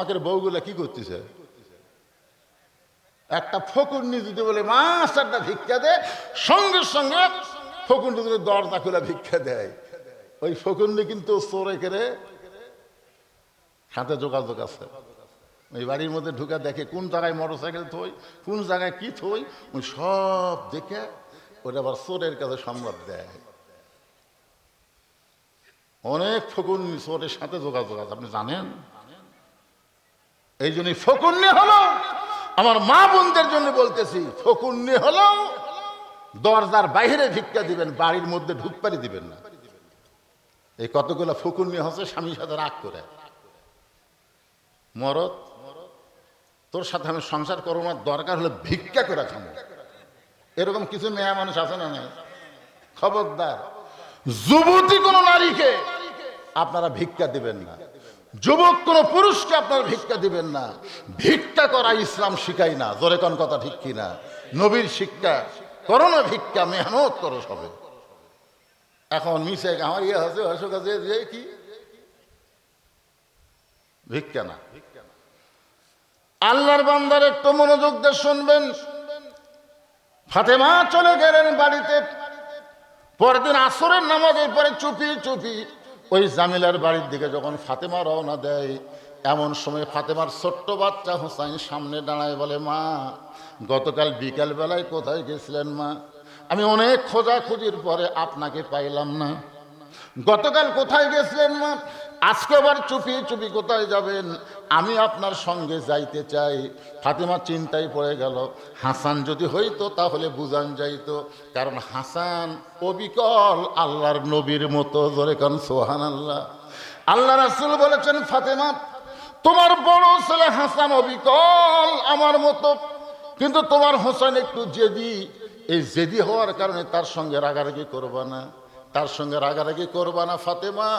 আমাদের বউগুলা কি করতেছে? একটা ফকুন্নি যদি বলে মাস্টারটা ভিক্ষা দে, সঙ্গে সঙ্গে ফকুন্নি যদি দরজা খুলে ভিক্ষা দেয়, ওই ফকুন্নি কিন্তু চোরে কেড়ে সাথে যোগাযোগ আছে। ওই বাড়ির মধ্যে ঢুকে দেখে কোন জায়গায় মোটরসাইকেল থই, কোন জায়গায় কি থই, ওই সব দেখে ওটা আবার চোরের কাছে সংবাদ দেয়। অনেক ফকুন্নি চোরের সাথে যোগাযোগ আছে, আপনি জানেন? এই জন্যই ফকুন্নি হলো, আমার মা বোনদের জন্য বলতেছি, ফকুন্নি হলো দরজার বাইরে ভিক্ষা দিবেন, বাড়ির মধ্যে ঢুকপারি দিবেন না। এই কতগুলো ফকুন্নি হচ্ছে স্বামীর সাথে রাগ করে, মরদ তোর সাথে আমি সংসার করবো না, দরকার হলে ভিক্ষা করে খাবো। এরকম কিছু মেয়ে মানুষ আছে না নাই? খবরদার, যুবতী কোন নারীকে আপনারা ভিক্ষা দিবেন না, যুবক কোন পুরুষকে আপনারা ভিক্ষা দিবেন না। ভিক্ষা করা ইসলাম শিখাই না, জোরে কোন কথা ঠিক কিনা? নবীর শিক্ষা করো না ভিক্ষা, মেহনত করো সবে। এখন মিশে আমার ইয়ে আছে অশোক আছে যে কি ভিক্ষা না। আল্লাহর বান্দার একটু মনোযোগ দিয়ে শুনবেন। ফাতেমা চলে গেলেন বাড়িতে। পরদিন আসরের নামাজের পরে চুপি চুপি ওই জামিলার বাড়ির দিকে যখন ফাতেমা রওনা দেয়, এমন সময় ফাতেমার ছোট্ট বাচ্চা হোসাইন সামনে দাঁড়ায়, বলে মা, গতকাল বিকাল বেলায় কোথায় গেছিলেন মা? আমি অনেক খোঁজাখুঁজির পরে আপনাকে পাইলাম না। গতকাল কোথায় গেছিলেন মা? আজকে আবার চুপি চুপি কোথায় যাবেন? আমি আপনার সঙ্গে যাইতে চাই। ফাতেমা চিন্তায় পড়ে গেল, হাসান যদি হইতো তাহলে বুঝান যাইতো, কারণ হাসান অবিকল আল্লাহর নবীর মতো। জোরে কান সুবহানাল্লাহ। আল্লাহ রাসূল বলেছেন, ফাতেমা তোমার বড় ছেলে হাসান অবিকল আমার মতো, কিন্তু তোমার হোসেন একটু জেদি। এই জেদি হওয়ার কারণে তার সঙ্গে রাগারাগি করবা না, তার সঙ্গে রাগারাগি করবা না ফাতেমা।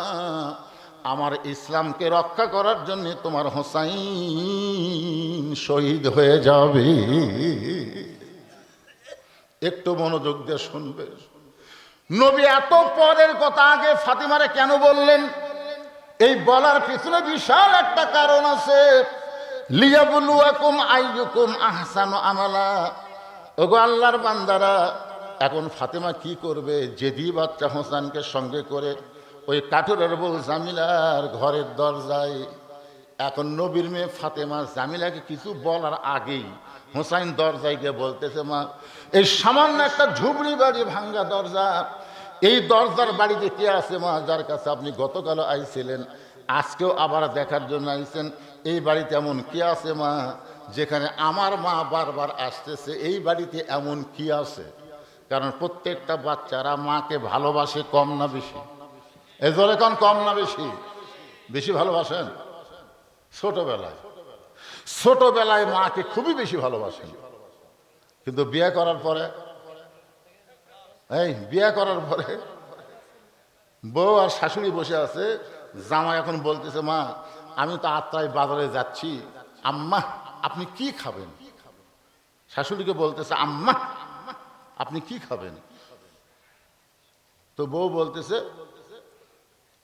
আমার ইসলামকে রক্ষা করার জন্য তোমার হোসাইন শহীদ হয়ে যাবে। একটু মনোযোগ দিয়ে শুনবে। নবী এত পরের কথা আগে ফাতিমারে কেন বললেন? এই বলার পিছনে বিশাল একটা কারণ আছে। লিয়াবলুয়াকুম আইয়ুকুম আহসানু আমালা। ওগো আল্লাহর বান্দারা, এখন ফাতেমা কি করবে? জেদি বাচ্চা হোসেনকে সঙ্গে করে ওই কাঠুরের বউ জামিলার ঘরের দরজায়। এখন নবীর মেয়ে ফাতেমা জামিলাকে কিছু বলার আগেই হোসাইন দরজায় গিয়ে বলতেছে, মা, এই সামান্য একটা ঝুবড়ি বাড়ি ভাঙ্গা দরজা, এই দরজার বাড়িতে কে আছে মা, যার কাছে আপনি গতকালও আইছিলেন, আজকেও আবার দেখার জন্য আইছেন? এই বাড়িতে এমন কি আছে মা যেখানে আমার মা বারবার আসতেছে? এই বাড়িতে এমন কি আছে? কারণ প্রত্যেকটা বাচ্চারা মাকে ভালোবাসে কম না বেশি? এই জোরে কোন কম না বেশি? বেশি ভালোবাসেন? ছোটবেলায় মাকে খুবই বেশি ভালোবাসেন, কিন্তু বিয়ে করার পরে বউ আর শাশুড়ি বসে আছে, জামাই এখন বলতেছে, মা, আমি তো আত্রাই বাজারে যাচ্ছি, আম্মা আপনি কি খাবেন? শাশুড়িকে বলতেছে, আম্মা আপনি কি খাবেন? তো বউ বলতেছে,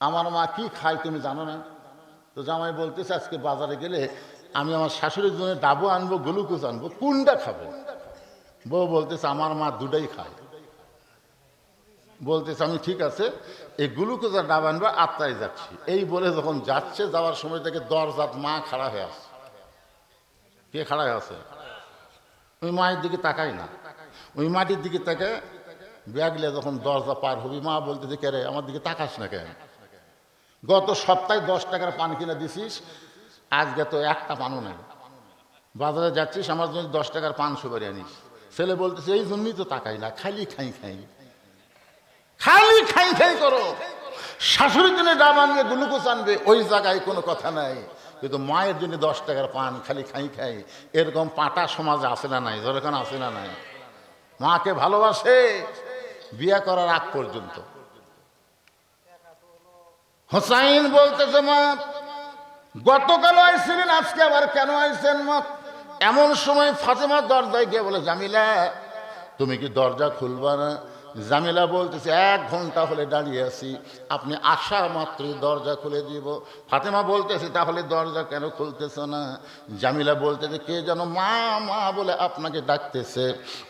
আমার মা কি খায় তুমি জানো না? তো জামাই বলতেছে, আজকে বাজারে গেলে আমি আমার শাশুড়ির জন্য ডাবু আনবো, গ্লুকোজ আনবো, কোনটা খাবে? বউ বলতেছে, আমার মা দুটাই খায়। বলতেছে, আমি ঠিক আছে, এই গ্লুকোজ আর ডাব আনবো, আত্রাই যাচ্ছি। এই বলে যখন যাচ্ছে, যাওয়ার সময় থেকে দরজাত মা খাড়া হয়ে আছে। কে খাড়া হয়ে আছে? ওই মায়ের দিকে তাকাই না, ওই মাটির দিকে তাকে ব্যাগলে যখন দরজা পার হবি, মা বলতেছে, কে রে, আমার দিকে তাকাস না কেন? গত সপ্তাহে 10 টাকার পান কিনে দিছিস, আজকে তো একটা পানও নাই। বাজারে যাচ্ছিস, আমার জন্য 10 টাকার পান সুপারি আনিস। ছেলে বলতেছে, এই জন্যই তো তাকাই না, খালি খাই করো। শাশুড়ির জন্য ডাব আনবে, গ্লুকোজ আনবে, ওই জায়গায় কোনো কথা নাই, কিন্তু মায়ের জন্য 10 টাকার পান খালি খাই। এরকম পাটা সমাজে আসে না নাই? যেরকম আসে না নাই? মাকে ভালোবাসে বিয়ে করার আগ পর্যন্ত। হোসাইন বলতেছে, মা, গতকাল আইছিলেন, আজকে আবার কেন আইছেন মা? এমন সময় ফাতেমা দরজায় গিয়ে বলে, জামিলা তুমি কি দরজা খুলবা না? জামিলা বলতেছে 1 ঘন্টা হলে দাঁড়িয়ে আছি, আপনি আসা মাত্রই দরজা খুলে দিব। ফাতেমা বলতেছে তাহলে দরজা কেন খুলতেছ না? জামিলা বলতেছে কে যেন মা মা বলে আপনাকে ডাকতেছে,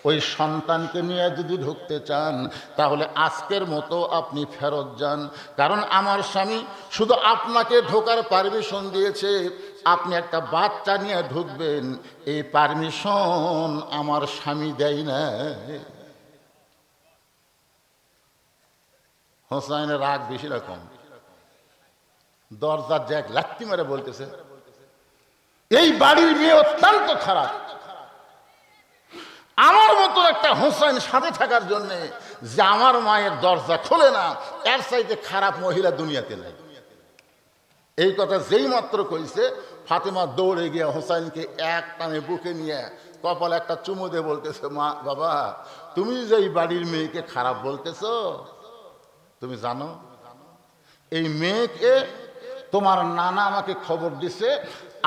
ওই সন্তানকে নিয়ে যদি ঢুকতে চান তাহলে আজকের মতো আপনি ফেরত যান, কারণ আমার স্বামী শুধু আপনাকে ঢোকার পারমিশন দিয়েছে, আপনি একটা বাচ্চা নিয়ে ঢুকবেন এই পারমিশন আমার স্বামী দেয় না। হোসাইনের রাগ বেশি রকম, দরজার জ্যাক লাত্তি মেরে বলতেছে এই বাড়ির মেয়ে অত্যন্ত খারাপ, আমার মতো একটা হোসাইন সাথে থাকার জন্য যে আমার মায়ের দরজা খোলে না, এর চাইতে খারাপ মহিলা দুনিয়াতে নাই। এই কথা যেই মাত্র কইছে, ফাতেমা দৌড়ে গিয়ে হোসাইনকে এক টানে বুকে নিয়ে কপালে একটা চুমু দিয়ে বলতেছে মা বাবা, তুমি যে এই বাড়ির মেয়েকে খারাপ বলতেছ, তুমি জানো এই মেয়েকে তোমার নানা আমাকে খবর দিছে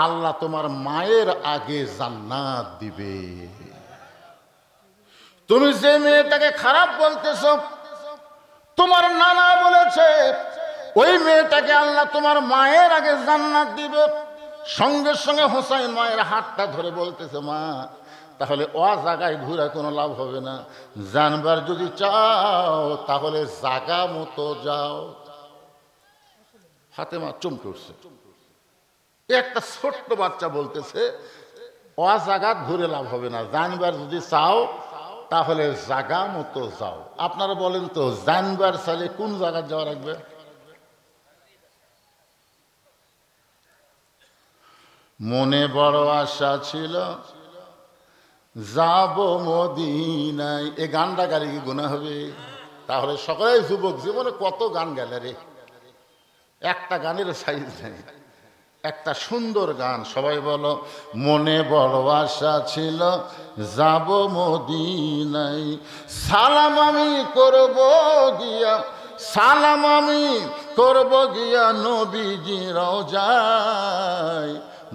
আল্লাহ তোমার মায়ের আগে জান্নাত দিবে। তুমি যে মেয়েটাকে খারাপ বলতেছ তোমার নানা বলেছে ওই মেয়েটাকে আল্লাহ তোমার মায়ের আগে জান্নাত দিবে। সঙ্গে সঙ্গে হোসাইন মায়ের হাতটা ধরে বলতেছে মা তাহলে ও জায়গায় ঘুরে কোনো লাভ হবে না, জানবার যদি চাও তাহলে জায়গা মতো যাও। ফাতেমা চমকে উঠছে, একটা ছোট্ট বাচ্চা বলতেছে ও জায়গা ঘুরে লাভ হবে না, জানবার যদি চাও তাহলে জায়গা মতো যাও। আপনারা বলেন তো জানবার চাইলে কোন জায়গায় যাওয়া রাখবে? মনে বড় আশা ছিল যাব মদিনায়। এই গানটা গালি কি গুনাহ হবে? তাহলে সকলে যুবক জীবনে কত গান গেলে রে, একটা গানের সাইজ নেই, একটা সুন্দর গান। সবাই বলো মনে বড় আশা ছিল যাব মদিনায়, সালাম আমি করব গিয়া, সালাম আমি করব গিয়া নবীজি রওজায়,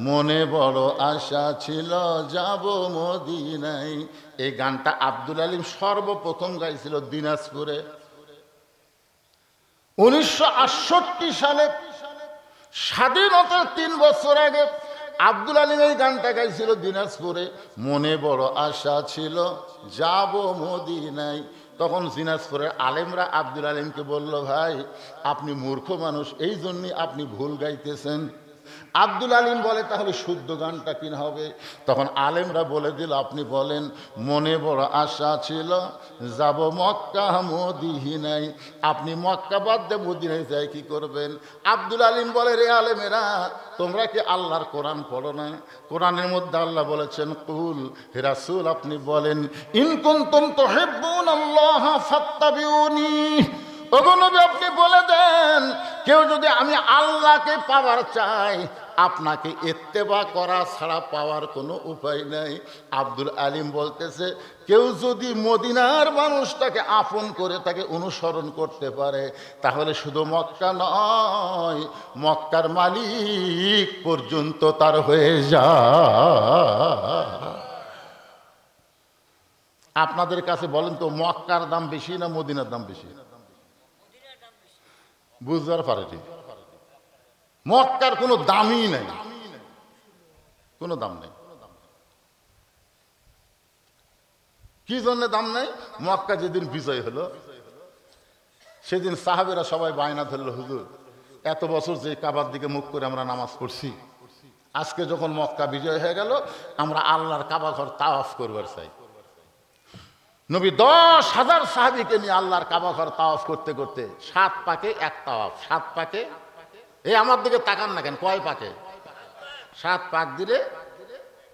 মনে বড় আশা ছিল যাব মদিনায়। এই গানটা আব্দুল আলিম সর্বপ্রথম গাইছিল দিনাজপুরে 1968 সালে, স্বাধীনতার 3 বছর আগে আব্দুল আলিম এই গানটা গাইছিল দিনাজপুরে। মনে বড় আশা ছিল যাব মদিনায়। তখন দিনাজপুরের আলেমরা আব্দুল আলিমকে বলল ভাই আপনি মূর্খ মানুষ, এই জন্যই আপনি ভুল গাইতেছেন। আব্দুল আলিম বলে তাহলে শুদ্ধ গানটা কি হবে? তখন আলেমরা বলে দিল আপনি বলেন মনে বড় আশা ছিল যাব মক্কা মদিনায়। আপনি মক্কা বাদ দিয়ে মদিনায় যাই কি করবেন? আব্দুল আলিম বলে রে আলেমেরা তোমরা কি আল্লাহর কোরআন পড়ো না? কোরআনের মধ্যে আল্লাহ বলেছেন কুল, হে রাসূল আপনি বলেন ইন কুনতুম তুহিব্বুনাল্লাহ ফাত্তাবিউনি, ওগো নবী আপনি বলে দেন কেউ যদি আমি আল্লাহকে পাওয়ার চাই আপনাকে ইত্তেবা করা ছাড়া পাওয়ার কোনো উপায় নাই। আব্দুল আলিম বলতেছে কেউ যদি মদিনার মানুষটাকে আপন করে তাকে অনুসরণ করতে পারে তাহলে শুধু মক্কা নয় মক্কার মালিক পর্যন্ত তার হয়ে যায়। আপনাদের কাছে বলেন তো মক্কার দাম বেশি না মদিনার দাম বেশি? বুঝবার পারেনি, মক্কার কোনো দামই নাই, কোনো দাম নেই। কি জন্য দাম নাই? মক্কা যেদিন বিজয় হলো সেদিন সাহাবেরা সবাই বায়না ধরল হুজুর এত বছর যে কাবার দিকে মুখ করে আমরা নামাজ পড়ছি, আজকে যখন মক্কা বিজয় হয়ে গেল আমরা আল্লাহর কাবা ঘর তাওয়াফ করবার চাই। নবী 10,000 সাহাবীকে নিয়ে আল্লাহর কাবা ঘর তাওয়াফ করতে করতে 7 পাকে এক তাওয়াফ, 7 পাকে, এই আমার দিকে তাকান না কেন, কয় পাকে? 7 পাক দিলে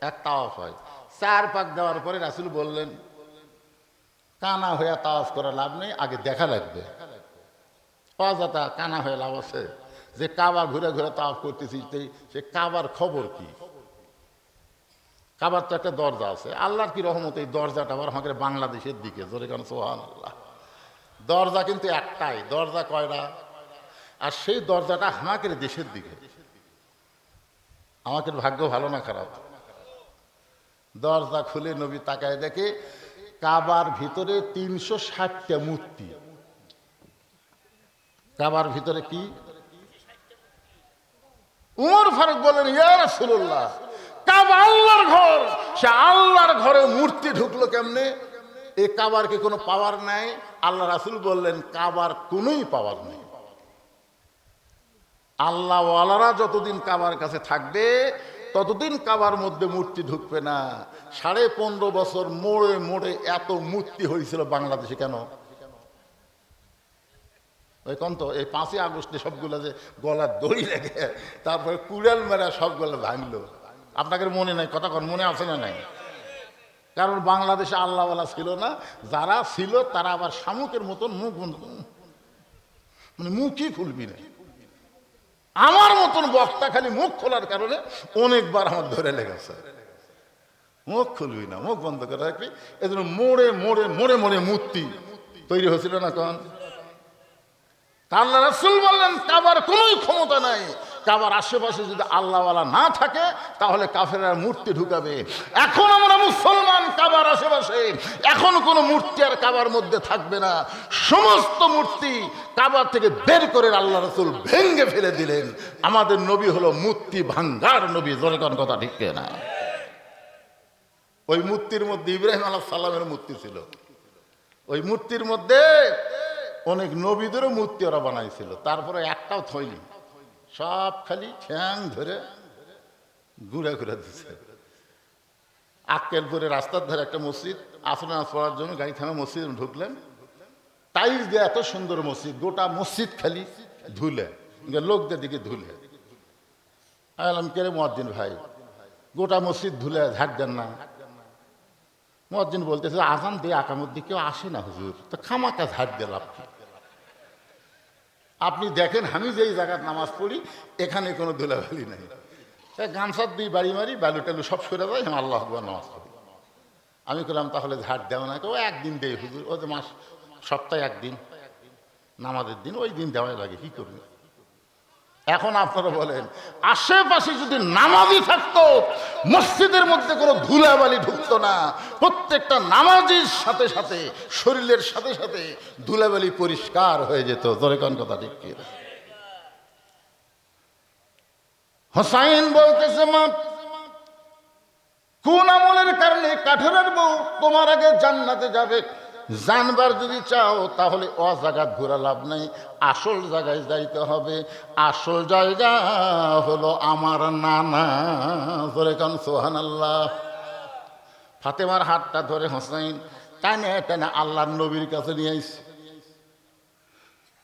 এক তাওয়াফ হয়। 4 পাক দেওয়ার পরে রাসূল বললেন কানা হয়ে তাওয়াফ করা লাভ নেই, আগে দেখা লাগবে। অযথা কানা হয়ে লাভ আছে? যে কাবা ঘুরে ঘুরে তাওয়াফ করতেছি সে কাবার খবর কি? কাবার তো একটা দরজা আছে, আল্লাহর কি রহমত এই দরজাটা আবার আমাদের বাংলাদেশের দিকে, জোরে কারণ সুবহানাল্লাহ। দরজা কিন্তু একটাই, দরজা কয়টা? আর সেই দরজাটা আমাদের দেশের দিকে। আমাদের ভাগ্য ভালো না খারাপ? দরজা খুলে নবী তাকায় দেখে কাবার ভিতরে 360টা মূর্তি। কাবার ভিতরে কি? উমর ফারুক বলেন, ইয়া রাসূলুল্লাহ, কাবা আল্লাহর ঘর, সে আল্লাহর ঘরে মূর্তি ঢুকলো কেমনে? এই কাবার কি কোনো পাওয়ার নাই? আল্লাহ রাসূল বললেন, কাবার কোনোই পাওয়ার নেই। আল্লাহওয়ালারা যতদিন কাবার কাছে থাকবে ততদিন কাবার মধ্যে মূর্তি ঢুকবে না। 15.5 বছর মোড়ে মোড়ে এত মূর্তি হয়েছিল বাংলাদেশে কেন? ওই কন্ত এই 5ই আগস্টে সবগুলো যে গলার দড়ি লেগে তারপরে কুড়াল মেরা সবগুলো ভাঙলো। আপনাদের মনে নাই? কথা কন, মনে আছে না নাই? কারণ বাংলাদেশে আল্লাহওয়ালা ছিল না, যারা ছিল তারা আবার শামুকের মতন মুখ মানে মুখই খুলবি না। আমার মতন বক্তা খালি মুখ খোলার কারণে অনেকবার আমার ধরে লেগেছে, মুখ খুলবি না, মুখ বন্ধ করে রাখবি। এই জন্য মোড়ে মোড়ে মোড়ে মোড়ে মূর্তি তৈরি হয়েছিল না কন? আল্লাহ রাসূল বললেন, কাবার কোনোই ক্ষমতা নাই। কাবার আশেপাশে যদি আল্লাহওয়ালা না থাকে তাহলে কাফেররা মূর্তি ঢুকাবে। এখন আমরা মুসলমান, কাবার আশেপাশে এখন কোনো মূর্তি আর কাবার মধ্যে থাকবে না। সমস্ত মূর্তি কাবার থেকে বের করে আল্লাহ রাসূল ভেঙে ফেলে দিলেন। আমাদের নবী হলো মূর্তি ভাঙ্গার নবী। জোরে কোন কথা ঠিক না? ওই মূর্তির মধ্যে ইব্রাহিম আলাইহিস সালামের মূর্তি ছিল। ওই মূর্তির মধ্যে অনেক নবীদেরও মূর্তি ওরা বানাইছিল, তারপরে একটাও থইনি, সব খালি ঠ্যাং ধরে ঘুরে ঘুরে দিচ্ছে। আক্কেলপুরে রাস্তার ধারে একটা মসজিদ, আসর নামাজ পড়ার জন্য গাড়ি থামে, মসজিদ ঢুকলেন, টাইলস দিয়ে এত সুন্দর মসজিদ, গোটা মসজিদ খালি ধুলে, লোকদের দিকে ধুলে। আলাম কে রে মুয়াজ্জিন ভাই, গোটা মসজিদ ধুলে ঝাড় দেন না? মুয়াজ্জিন বলতেছে, আজান দিয়ে আকামত দিয়ে কেউ আসে না হুজুর, তো খামাকা ঝাড় দিলাম। আপনি দেখেন আমি যেই জায়গায় নামাজ পড়ি এখানে কোনো ধুলাবালি নাই, গামছার দুই বাড়ি মারি, বালু টালু সব সরে যায়, আমি আল্লাহ আকবার নামাজ পড়ি। আমি বললাম, তাহলে ঝাড় দেওয়া না? ও একদিন দেয় হুজুর, ও যে মাস সপ্তাহে একদিন নামাজের দিন, ওই দিন দেওয়াই লাগে, কি করবে? এখন আপনারা বলেন, আশেপাশে যদি নামাজি থাকতো মসজিদের মধ্যে কোনো ধুলাবালি ঢুকতো না, প্রত্যেকটা নামাজির সাথে সাথে শরীরের সাথে সাথে ধুলাবালি পরিষ্কার হয়ে যেত। জোরে কোন কথা ঠিক কি? হোসাইন বলতেছে, মা, কোন আমলের কারণে কাঠেরের বউ তোমার আগে জান্নাতে যাবে? জানবার যদি চাও তাহলে অজাগাত ঘোরা লাভ নাই, আসল জায়গায় যাইতে হবে। আসল জায়গা হলো আমার নানা। ধরে কান সুবহানাল্লাহ। ফাতেমার হাতটা ধরে হোসাইন টানে টানে আল্লাহর নবীর কাছে নিয়ে আইছে।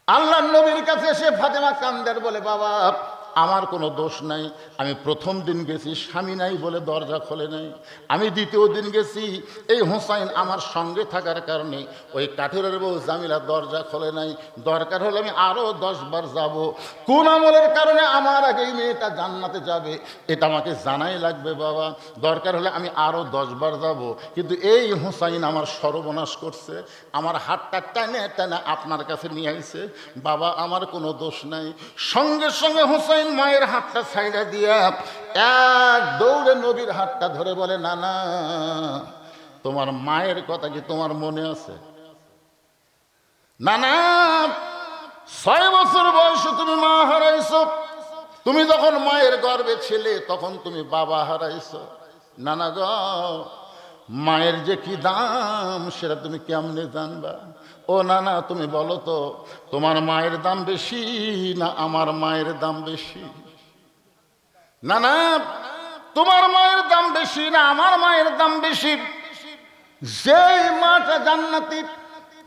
আল্লাহর নবীর কাছে এসে ফাতেমা কান্দের, বলে, বাবা আমার কোনো দোষ নাই, আমি প্রথম দিন গেছি স্বামী নাই বলে দরজা খোলে নাই, আমি দ্বিতীয় দিন গেছি এই হোসাইন আমার সঙ্গে থাকার কারণে ওই কাঠেরের বউ জামিলা দরজা খোলে নাই, দরকার হলে আমি আরও 10 বার যাব। কোন আমলের কারণে আমার আগে এই মেয়েটা জান্নাতে যাবে এটা আমাকে জানাই লাগবে বাবা, দরকার হলে আমি আরও 10 বার যাব। কিন্তু এই হোসাইন আমার সর্বনাশ করছে, আমার হাতটা টানে টানে আপনার কাছে নিয়ে আইছে, বাবা আমার কোনো দোষ নাই। সঙ্গে সঙ্গে হোসাইন মায়ের হাতটা ছাইড়া দিয়া এক দৌড়ে নবীর হাতটা ধরে বলে, না না, তোমার মায়ের কথা কি তোমার মনে আছে? না না, 6 বছর বয়সে তুমি মা হারাইছো, তুমি যখন মায়ের গর্ভে ছিলে তখন তুমি বাবা হারাইছো। না না গো, মায়ের যে কি দাম সেটা তুমি কেমনে জানবা? ও না না, তুমি বলো তো, তোমার মায়ের দাম বেশি না আমার মায়ের দাম বেশি? না না, তোমার মায়ের দাম বেশি না আমার মায়ের দাম বেশি? যেই মাটা জান্নাতি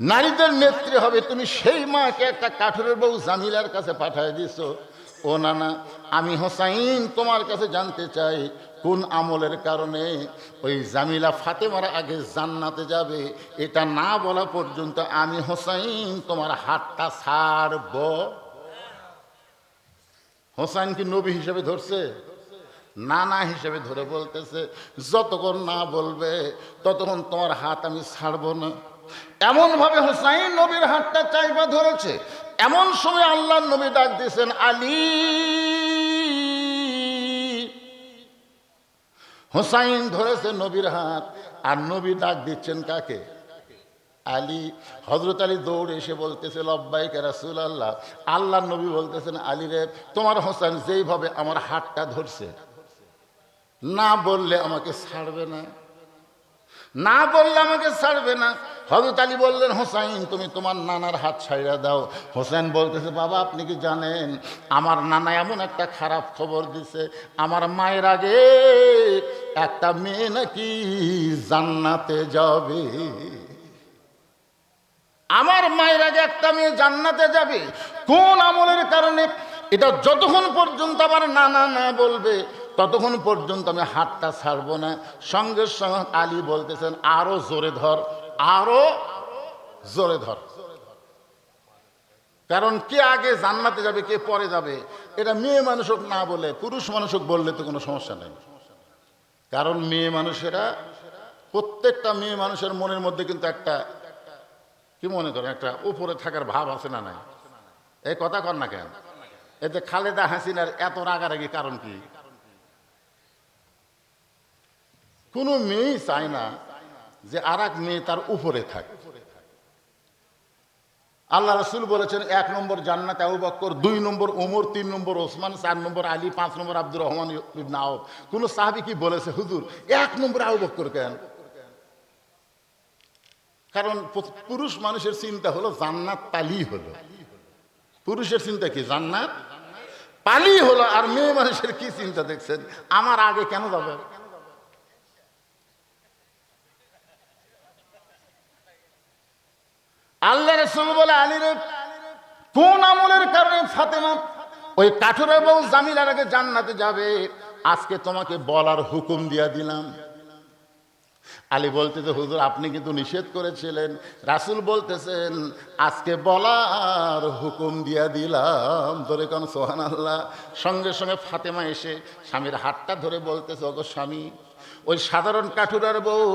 নারীদের নেত্রী হবে, তুমি সেই মাকে একটা কাঠেরের বউ জামিলার কাছে পাঠিয়ে দিছো। ও না না, আমি হোসাইন তোমার কাছে জানতে চাই, কোন আমলের কারণে ওই জামিলা ফাতেমার আগে জান্নাতে যাবে এটা না বলা পর্যন্ত আমি হোসাইন তোমার হাতটা ছাড়ব। হোসাইন কি নবী হিসেবে ধরছে? নানা হিসেবে ধরে বলতেছে, যতক্ষণ না বলবে ততক্ষণ তোমার হাত আমি ছাড়ব না। এমন ভাবে হোসাইন নবীর হাতটা চাইবা ধরেছে। এমন সময় আল্লাহর নবী ডাক দিয়েছেন, আলী। হোসাইন ধরেছে নবীর হাত, আর নবী ডাক দিচ্ছেন কাকে? আলী, হযরত আলী দৌড়ে এসে বলতেছে লব্বাইক ইয়া রাসূলুল্লাহ। আল্লাহর নবী বলতেছেন, আলী রে, তোমার হোসেন যেইভাবে আমার হাতটা ধরছে, না বললে আমাকে ছাড়বে না, না বললে আমাকে ছাড়বে না। হযরত আলী বললেন, হোসাইন তুমি তোমার নানার হাত ছাইড়া দাও। হোসেন বলতেছে, বাবা আপনি কি জানেন আমার নানা এমন একটা খারাপ খবর দিছে, আমার মায়ের আগে একটা মেয়ে নাকি জান্নাতে যাবে, আমার মায়ের আগে একটা মেয়ে জান্নাতে যাবে। কোন আমলের কারণে? এটা যতক্ষণ পর্যন্ত আমার নানা না বলবে ততক্ষণ পর্যন্ত আমি হাতটা ছাড়বো না। সঙ্গে সঙ্গে আলী বলতেছেন, আরো জোরে ধর, আরো জোরে ধর। কারণ কে আগে জান্নাতে যাবে কে পরে যাবে এটা মেয়ে মানুষ হোক না বলে পুরুষ মানুষ হোক বললে তো কোনো সমস্যা নেই। কারণ মেয়ে মানুষেরা, প্রত্যেকটা মেয়ে মানুষের মনের মধ্যে কিন্তু একটা, কি মনে করেন, একটা উপরে থাকার ভাব আছে না নাই? এই কথা কর না কেন? এতে খালেদা হাসিনার এত রাগারাগি কারণ কি? কোনো মেয়েই চায় না যে আর এক মেয়ে তার উপরে থাকে। আল্লাহ রাসূল বলেছেন, 1 নম্বর জান্নাতে আবু বকর, 2 নম্বর ওমর, 3 নম্বর ওসমান, 4 নম্বর আলী, 5 নম্বর আব্দুর রহমান ইবনে আওফ। কোন সাহাবী কি বলেছে, হুজুর 1 নম্বর আবু বকর কেন? কারণ পুরুষ মানুষের চিন্তা হলো জান্নাত পালি হলো, পুরুষের চিন্তা কি জান্নাত পালি হলো। আর মেয়ে মানুষের কি চিন্তা দেখছেন, আমার আগে কেন যাবে? আল্লাহ রাসূল বলে, আলী রে, কোন আমলের কারণে ফাতেমা ওই কাঠুরে বউ জামিলার আগে জান্নাতে যাবে, আজকে তোমাকে বলার হুকুম দিয়া দিলাম। আলী বলতেছে, হুজুর আপনি কিন্তু নিষেধ করেছিলেন। রাসূল বলতেছেন, আজকে বলার হুকুম দিয়া দিলাম। ধরে কোন সুবহানাল্লাহ। সঙ্গে সঙ্গে ফাতেমা এসে স্বামীর হাতটা ধরে বলতেছে, ওগো স্বামী, ওই সাধারণ কাঠুরার বউ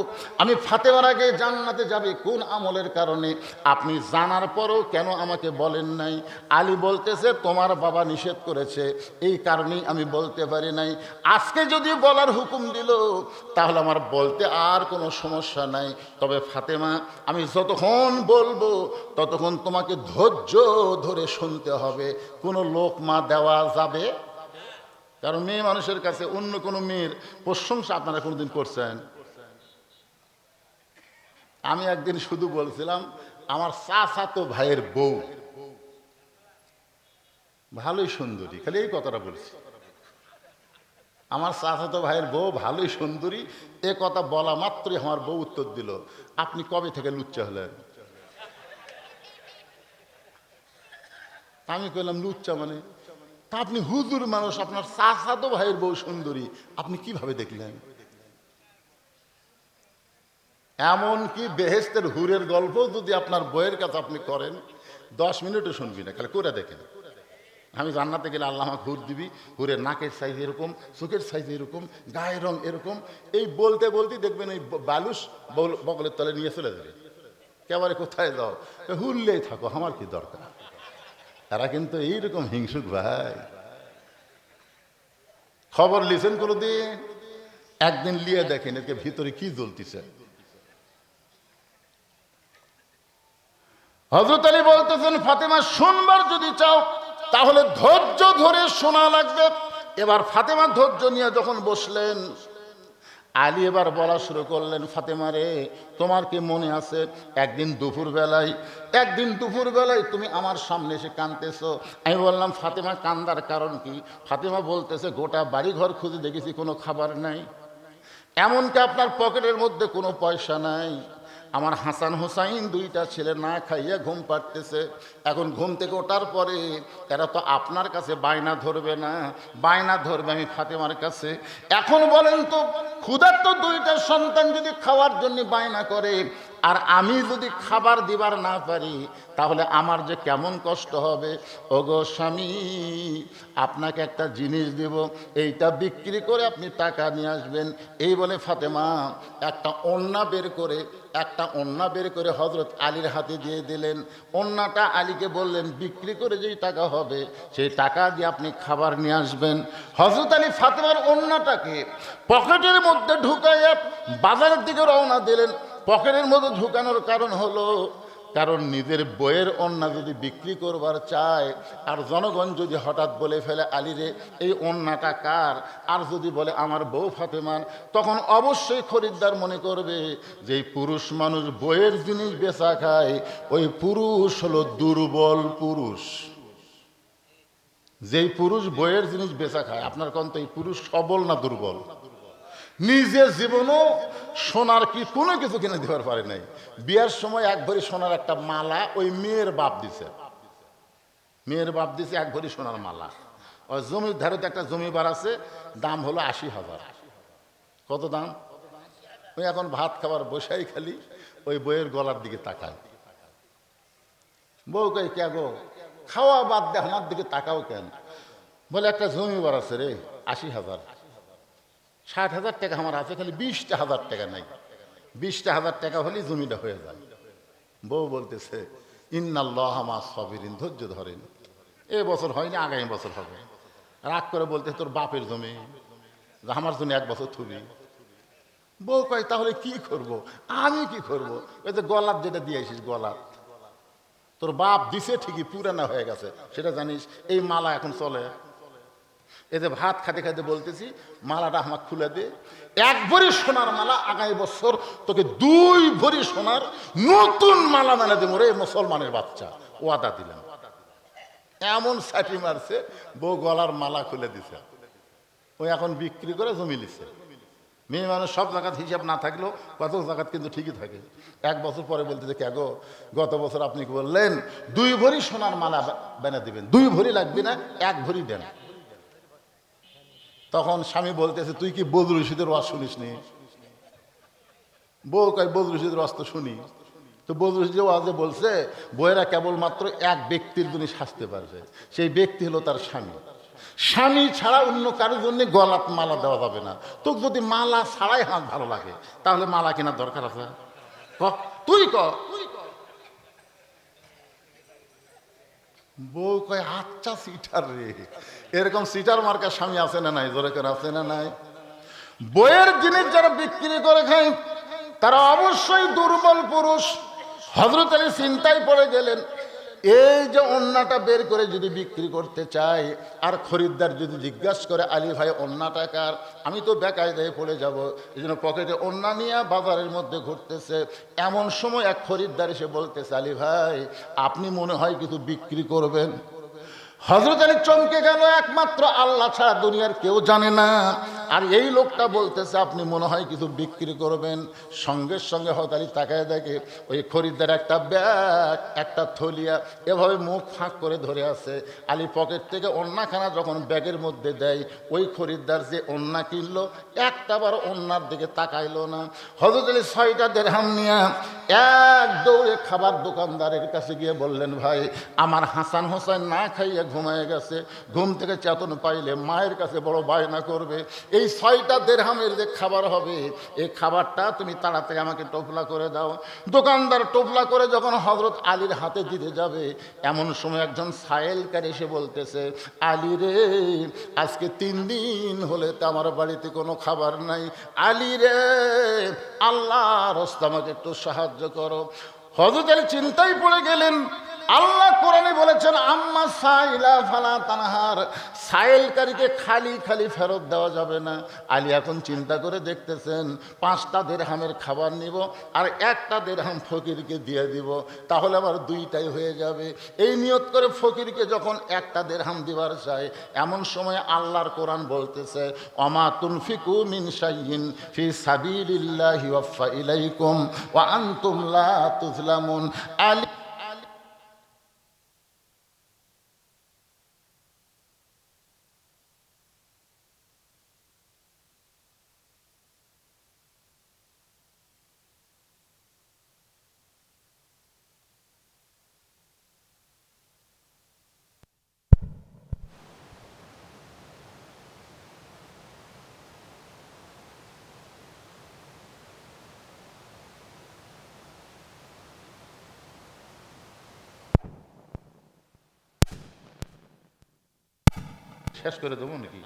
আমি ফাতেমার আগে জান্নাতে যাবে কোন আমলের কারণে আপনি জানার পরও কেন আমাকে বলেন নাই? আলী বলতেছে, তোমার বাবা নিষেধ করেছে, এই কারণেই আমি বলতে পারি নাই। আজকে যদি বলার হুকুম দিল তাহলে আমার বলতে আর কোনো সমস্যা নাই। তবে ফাতেমা, আমি যতক্ষণ বলবো ততক্ষণ তোমাকে ধৈর্য ধরে শুনতে হবে, কোনো লোকমা দেওয়া যাবে। কারণ মেয়ে মানুষের কাছে অন্য কোনো মেয়ের প্রশংসা আপনারা কোনোদিন করছেন? আমি একদিন শুধু বলছিলাম, আমার চাচাতো ভাইয়ের বউ ভালোই সুন্দরী, খালি এই কথাটা বলছি, আমার চাচাতো ভাইয়ের বউ ভালোই সুন্দরী। এ কথা বলা মাত্রই আমার বউ উত্তর দিল, আপনি কবে থেকে লুচ্চা হলেন? আমি কইলাম, লুচ্চা মানে? তা আপনি হুজুর মানুষ, আপনার চাচাতো ভাইয়ের বউ সুন্দরী, আপনি কিভাবে দেখলেন? এমনকি বেহেশতের হুরের গল্প যদি আপনার বইয়ের কাছে আপনি করেন 10 মিনিটও শুনবি না, খালি করে দেখেন। আমি জান্নাতে গেলে আল্লাহ আমাকে হুর দিবি, হুরের নাকের সাইজ এরকম, চোখের সাইজ এরকম, গায়ের রং এরকম, এই বলতে বলতেই দেখবেন এই বালুস বগলের তলে নিয়ে চলে যাবে। কেবারে কোথায় যাও, হুরলেই থাকো, আমার কি দরকার? তারা কিন্তু এইরকম হিংসুক ভাই। খবর লিছেন কোনোদিন? একদিন লিয়ে দেখেন একে ভিতরে কি জ্বলতেছে। হযরত আলী বলতেছেন, ফাতেমা শুনবার যদি চাও তাহলে ধৈর্য ধরে শোনা লাগবে। এবার ফাতেমা ধৈর্য নিয়ে যখন বসলেন, আলী এবার বলা শুরু করলেন, ফাতেমা রে, তোমার কি মনে আছে একদিন দুপুর বেলায় তুমি আমার সামনে এসে কাঁদতেছো? আমি বললাম, ফাতেমা কান্দার কারণ কি? ফাতেমা বলতেছে, গোটা বাড়িঘর খুঁজে দেখেছি কোনো খাবার নাই, এমনকি আপনার পকেটের মধ্যে কোনো পয়সা নাই। আমার হাসান হোসাইন 2টা ছেলে না খাইয়া ঘুম পাড়তেছে। এখন ঘুম থেকে ওঠার পরে এরা তো আপনার কাছে বায়না ধরবে না, বায়না ধরবে আমি ফাতেমার কাছে। এখন বলেন তো, ক্ষুধার্ত 2টা সন্তান যদি খাওয়ার জন্য বায়না করে আর আমি যদি খাবার দিবার না পারি তাহলে আমার যে কেমন কষ্ট হবে। ওগো স্বামী, আপনাকে একটা জিনিস দেব, এইটা বিক্রি করে আপনি টাকা নিয়ে আসবেন। এই বলে ফাতেমা একটা ওড়না বের করে হযরত আলীর হাতে দিয়ে দিলেন। ওড়নাটা আলীকে বললেন, বিক্রি করে যেই টাকা হবে সেই টাকা দিয়ে আপনি খাবার নিয়ে আসবেন। হযরত আলী ফাতেমার ওড়নাটাকে পকেটের মধ্যে ঢুকাইয়া বাজারের দিকে রওনা দিলেন। পকেটের মধ্যে ঢুকানোর কারণ হলো, কারণ নিজের বইয়ের ওন্না যদি বিক্রি করবার চায়, আর জনগণ যদি হঠাৎ বলে ফেলে আলী রে এই ওন্নাটা কার, আর যদি বলে আমার বউ ফাতেমার, তখন অবশ্যই খরিদ্দার মনে করবে যে এই পুরুষ মানুষ বইয়ের জিনিস বেচা খায়, ওই পুরুষ হলো দুর্বল পুরুষ। যেই পুরুষ বইয়ের জিনিস বেচা খায়, আপনার কোন তো এই পুরুষ সবল না দুর্বল? নিজের জীবনও সোনার কি কোনো কিছু কিনে দেওয়ার পারে নাই। বিয়ার সময় এক ভরি সোনার একটা মালা ওই মেয়ের বাপ দিছে, মেয়ের বাপ দিছে এক ভরি সোনার মালা। ওই জমির ধারে একটা জমিবার আছে, দাম হলো 80,000। কত দাম? ওই এখন ভাত খাবার বসাই খালি ওই বইয়ের গলার দিকে তাকায়। বউ কই কে গো, খাওয়া বাদ দে, আমার দিকে তাকাও কেন? বলে একটা জমিবার আছে রে, 80,000। 60,000 টাকা আমার আছে, খালি 20,000 টাকা নাই। 20,000 টাকা হলেই জমিটা হয়ে যায়। বউ বলতেছে ইন্নাল্লাহ মা সাবিরিন, ধৈর্য ধরেন, এ বছর হয়নি, আগামী বছর হবে। রাগ করে বলতে তোর বাপের জমি, আমার জন্য 1 বছর থুবি। বউ কয় তাহলে কি করব? আমি কি করব? ওই যে গলার যেটা দিয়ে আসিস, গলার তোর বাপ দিছে ঠিকই, পুরানা হয়ে গেছে, সেটা জানিস। এই মালা এখন চলে। এই যে ভাত খাতে খাতে বলতেছি মালাটা আমাকে খুলে দে, 1 ভরি সোনার মালা, আগামী বছর তোকে 2 ভরি সোনার নতুন মালা মেনে দেবো রে মুসলমানের বাচ্চা, ওয়াদা দিলাম। এমন সাটি মারছে, বউ গলার মালা খুলে দিছে। ওই এখন বিক্রি করে জমি লিছে। মেয়ে মানুষ সব জায়গাত হিসাব না থাকলেও কত জায়গাত কিন্তু ঠিকই থাকে। 1 বছর পরে বলতেছে কে গো, গত বছর আপনি কি বললেন 2 ভরি সোনার মালা বেনা দিবেন, 2 ভরি লাগবে না, 1 ভরি দেন। তখন স্বামী বলতেছে তুই কি বদরুল রশিদের ওয়াজ শুনিস নি? বউ কয় বদরুল রশিদের ওয়াজ তো শুনি। তো বদরুল রশিদ ওয়াজে বলছে বউয়েরা কেবলমাত্র এক ব্যক্তির জন্য শাস্তে পারবে, সেই ব্যক্তি হলো তার স্বামী। স্বামী ছাড়া অন্য কারোর জন্য গলাত মালা দেওয়া যাবে না। তোকে যদি মালা ছাড়াই হাত ভালো লাগে তাহলে মালা কেনার দরকার আছে? তুই ক। বউ কয় আচ্ছা সিটার রে, এরকম সিটার মার্কা স্বামী আছে না নাই? জোরে করে আছে না নাই? বইয়ের জিনিস যারা বিক্রি করে খায় তারা অবশ্যই দুর্বল পুরুষ। হযরত আলী চিন্তায় পড়ে গেলেন, এই যে ওন্নাটা বের করে যদি বিক্রি করতে চাই, আর খরিদ্দার যদি জিজ্ঞাসা করে আলী ভাই ওন্নাটা কার, আমি তো বেকায়দায় পড়ে যাব। এই জন্য পকেটে ওন্না নিয়ে বাজারের মধ্যে ঘুরতেছে। এমন সময় এক খরিদ্দার এসে বলতেছে আলী ভাই আপনি মনে হয় কিছু বিক্রি করবেন। হযরত আলী চমকে গেল, একমাত্র আল্লাহ ছাড়া দুনিয়ার কেউ জানে না। আর এই লোকটা বলতেছে আপনি মনে হয় কিছু বিক্রি করবেন। সঙ্গে সঙ্গে হযরত আলী তাকায় দেখে ওই খরিদ্দার একটা ব্যাগ, একটা থলিয়া এভাবে মুখ ফাঁক করে ধরে আছে। আলী পকেট থেকে ওন্নাখানা যখন ব্যাগের মধ্যে দেয়, ওই খরিদ্দার যে ওন্না কিনলো একটাবার ওন্নার দিকে তাকাইলো না। হযরত আলী 6টা দিরহাম নিয়ে এক দৌড়ে খাবার দোকানদারের কাছে গিয়ে বললেন ভাই আমার হাসান হোসেন না খাইয়ে ঘুমায় গেছে, ঘুম থেকে চেতন পাইলে মায়ের কাছে বড় বায়না করবে, এই 6টা দিরহামের যে খাবার হবে এই খাবারটা তুমি তাড়াতাড়ি আমাকে টোপলা করে দাও। দোকানদার টোপলা করে যখন হযরত আলীর হাতে দিতে যাবে, এমন সময় একজন সায়েলকারী এসে বলতেছে আলী রে আজকে 3 দিন হলে তো আমার বাড়িতে কোনো খাবার নাই, আলী রে আল্লাহর রাস্তা আমাকে একটু সাহায্য করো। হযরত আলী চিন্তায় পড়ে গেলেন। আল্লাহ কোরআনে বলেছেন আম্মা সাইলা ফালা তানহার, সাইলকারীকে খালি খালি ফেরত দেওয়া যাবে না। আলী এখন চিন্তা করে দেখতেছেন 5টা দিরহামের খাবার নিব আর 1টা দিরহাম ফকিরকে দিয়ে দিব, তাহলে আবার 2টাই হয়ে যাবে। এই নিয়ত করে ফকিরকে যখন 1টা দিরহাম দিবার চায়, এমন সময় আল্লাহর কোরআন বলতেছে ওমা তুনফিকু মিন শাইইন ফি সাবিলিল্লাহি ওয়াফা ইলাইকুম ওয়া আনতুম লা তুজলামুন। আলী শেষ করে দেবো নাকি?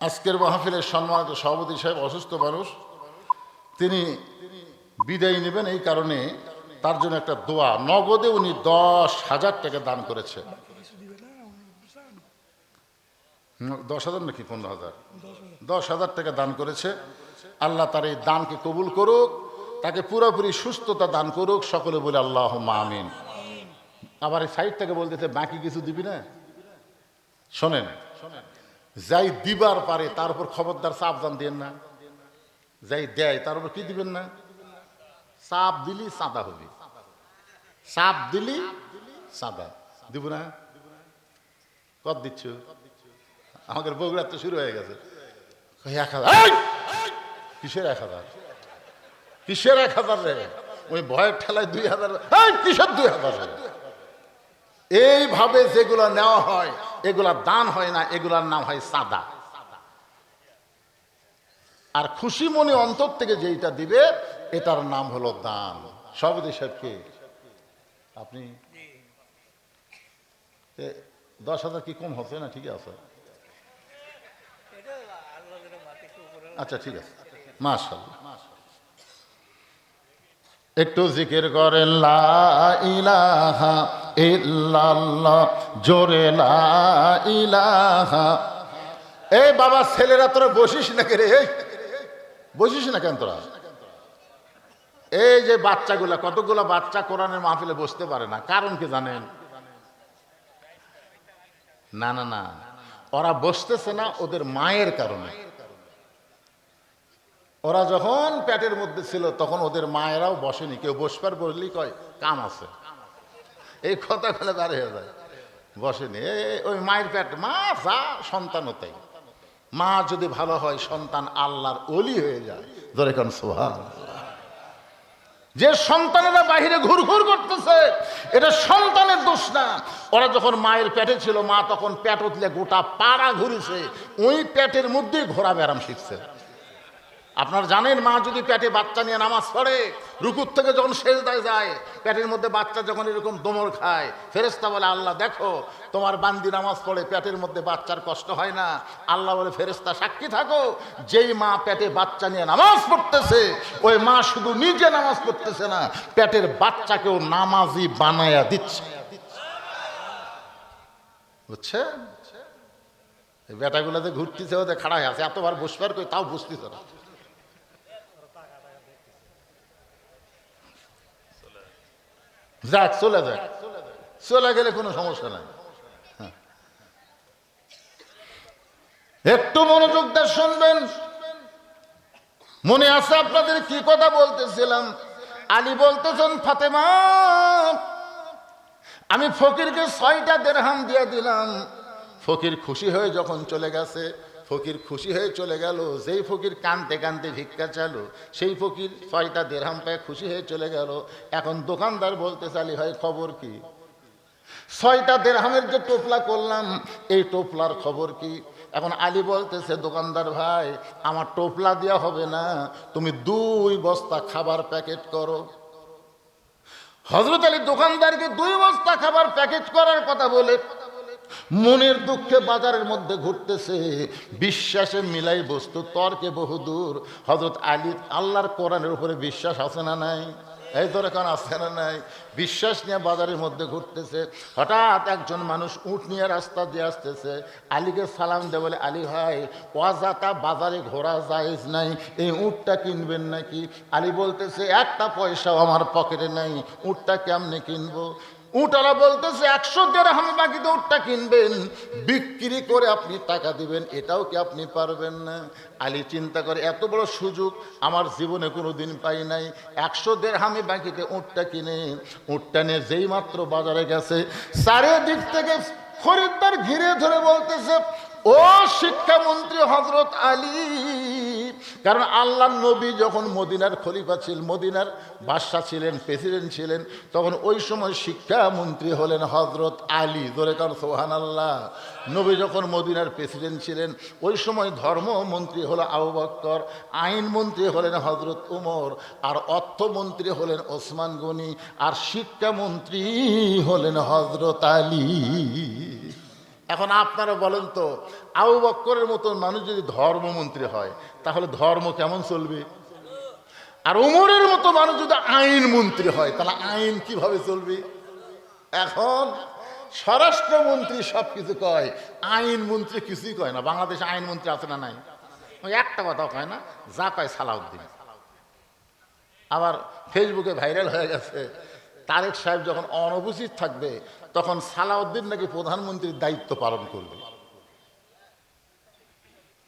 আজকের মাহফিলের সম্মানিত সভাপতি সাহেব অসুস্থ মানুষ, তিনি বিদায় নেবেন, এই কারণে তার জন্য একটা দোয়া, নগদে উনি 10,000 টাকা দান করেছে। 10,000 নাকি 15,000? 10,000 টাকা দান করেছে। আল্লাহ তার এই দানকে কবুল করুক, তাকে পুরোপুরি সুস্থতা দান করুক, সকলে বলে আল্লাহুম্মা আমিন। আবার এই সাইড থেকে বলতেছে বাকি কিছু দিবি না। শোনেন, যাই দিবার পারে তার উপর খবরদার চাপ দান দিবেন না। যাই দেয় তার উপর কি দিবেন না, চাপ দিলি চাঁদা হবে, চাপ দিলি চাঁদা দিব না। কত দিচ্ছ? আমাদের বগুড়া তো শুরু হয়ে গেছে 1,000। কিসের 1,000? কিসের 1,000 রে? ওই ভয়ের ঠেলায় 2,000। কিসের 2,000? এইভাবে যেগুলো নেওয়া হয় এগুলা দান হয় না, এগুলার নাম হয় চাঁদা। আর খুশি মনে অন্তর থেকে যেইটা দিবে এটার নাম হলো দান। সভাপতি সাহেবকে আপনি 10,000 কি কম হচ্ছে না? ঠিক আছে, আচ্ছা ঠিক আছে, মাশাআল্লাহ। একটু জিকির করেন লা ইলাহা ইল্লাল্লাহ, জোরে লা ইলাহা। এই বাবা ছেলেরা তোরা বসিস না কে রে? বসিস না কেন তোরা? এই যে বাচ্চাগুলা, কতগুলা বাচ্চা কোরআনের মাহফিলে বসতে পারে না, কারণ কি জানেন? না না না, ওরা বসতেছে না ওদের মায়ের কারণে। ওরা যখন পেটের মধ্যে ছিল তখন ওদের মায়েরাও বসেনি। কেউ বসবার বললেই কয় কাম আছে, এই কথা বলে দাঁড়িয়ে যায়, বসেনি। ওই মায়ের পেট, মা যা সন্তানও তাই। মা যদি ভালো হয় সন্তান আল্লাহর ওলি হয়ে যায়। ধরে কারণ সুবহানাল্লাহ। যে সন্তানেরা বাহিরে ঘুরঘুর করতেছে এটা সন্তানের দোষ না। ওরা যখন মায়ের পেটে ছিল মা তখন পেট উঠলে গোটা পাড়া ঘুরেছে, ওই পেটের মধ্যেই ঘোরা ব্যায়াম শিখছে। আপনারা জানেন মা যদি পেটে বাচ্চা নিয়ে নামাজ পড়ে, রুকুর থেকে যখন সেজদায় যায়, পেটের মধ্যে বাচ্চা যখন এরকম দমড় খায়, ফেরেশতা বলে আল্লাহ দেখো তোমার বান্দি নামাজ পড়ে, পেটের মধ্যে বাচ্চার কষ্ট হয় না। আল্লাহ বলে ফেরেশতা সাক্ষী থাকো, যেই মা পেটে বাচ্চা নিয়ে নামাজ পড়তেছে ওই মা শুধু নিজে নামাজ পড়তেছে না, পেটের বাচ্চাকেও নামাজি বানায়া দিচ্ছে। বুঝছেন? বেটাগুলোতে ঘুরতেছে, ওদের খাড়াই আছে, এতবার বসবার করে তাও বুঝতেছে না। যাক, চলে যাক, চলে গেলে কোনো সমস্যা নাই। একটু মনোযোগ দিয়ে শুনবেন। মনে আছে আপনাদের কি কথা বলতেছিলাম? আলী বলতেছেন ফাতেমা আমি ফকিরকে 6টা দিরহাম দিয়ে দিলাম। ফকির খুশি হয়ে যখন চলে গেছে, ফকির খুশি হয়ে চলে গেল। যেই ফকির কানতে কানতে ভিক্ষা চালো, সেই ফকির 6টা দিরহাম পেয়ে খুশি হয়ে চলে গেল। এখন দোকানদার বলতে চালি ভাই খবর কি? 6টা দিরহামের যে টোপলা করলাম এই টোপলার খবর কি? এখন আলী বলতেছে দোকানদার ভাই আমার টোপলা দেওয়া হবে না, তুমি 2 বস্তা খাবার প্যাকেট করো। হযরত আলী দোকানদারকে 2 বস্তা খাবার প্যাকেট করার কথা বলে মনের দুঃখে বাজারের মধ্যে ঘুরতেছে। বিশ্বাসে মিলাই বস্তু, তর্কে বহুদূর। হযরত আলী আল্লাহর কোরআনের উপরে বিশ্বাস আছে না নাই? এই ধরে কারণ আছে না নাই? বিশ্বাস নিয়ে বাজারের মধ্যে ঘুরতেছে। হঠাৎ একজন মানুষ উট নিয়ে রাস্তা দিয়ে আসতেছে। আলীকে সালাম দেয়, বলে আলী ভাই ওয়াজাতা বাজারে ঘোরা জায়েজ নাই, এই উটটা কিনবেন নাকি? আলী বলতেছে 1টা পয়সাও আমার পকেটে নাই, উটটা কেমনে কিনবো? উটওয়ালা বলতেছে 100 দিরহাম বাকিতে উটটা কিনবেন, বিক্রি করে আপনি টাকা দিবেন, এটাও কি আপনি পারবেন না? আলী চিন্তা করে এত বড় সুযোগ আমার জীবনে কোনো দিন পাই নাই। 100 দিরহামে বাকিতে উটটা কিনে, উটটা নিয়ে যেই মাত্র বাজারে গেছে, চারিদিক থেকে খরিদ্দার ঘিরে ধরে বলতেছে ও শিক্ষামন্ত্রী হযরত আলী। কারণ আল্লাহর নবী যখন মদিনার খলিফা ছিলেন, মদিনার বাদশা ছিলেন, প্রেসিডেন্ট ছিলেন, তখন ওই সময় শিক্ষামন্ত্রী হলেন হযরত আলী। ধরে কারণ সুবহানাল্লাহ। নবী যখন মদিনার প্রেসিডেন্ট ছিলেন ওই সময় ধর্মমন্ত্রী হলো আবু বকর, আইনমন্ত্রী হলেন হযরত উমর, আর অর্থমন্ত্রী হলেন ওসমান গনি, আর শিক্ষামন্ত্রী হলেন হযরত আলী। এখন আপনারা বলেন তো, আবু বক্করের মতন মানুষ যদি ধর্মমন্ত্রী হয় তাহলে ধর্ম কেমন চলবে? আর উমরের মতো মানুষ যদি আইন মন্ত্রী হয় তাহলে আইন কিভাবে চলবে? এখন স্বরাষ্ট্রমন্ত্রী সবকিছু কয়, আইন মন্ত্রী কিছুই কয় না। বাংলাদেশে আইন মন্ত্রী আছে না নাই? ওই একটা কথাও কয় না, যা কয় সালাউদ্দিন। আবার ফেসবুকে ভাইরাল হয়ে গেছে, তারেক সাহেব যখন অনুপস্থিত থাকবে তখন সালাউদ্দিন নাকি প্রধানমন্ত্রীর দায়িত্ব পালন করবে।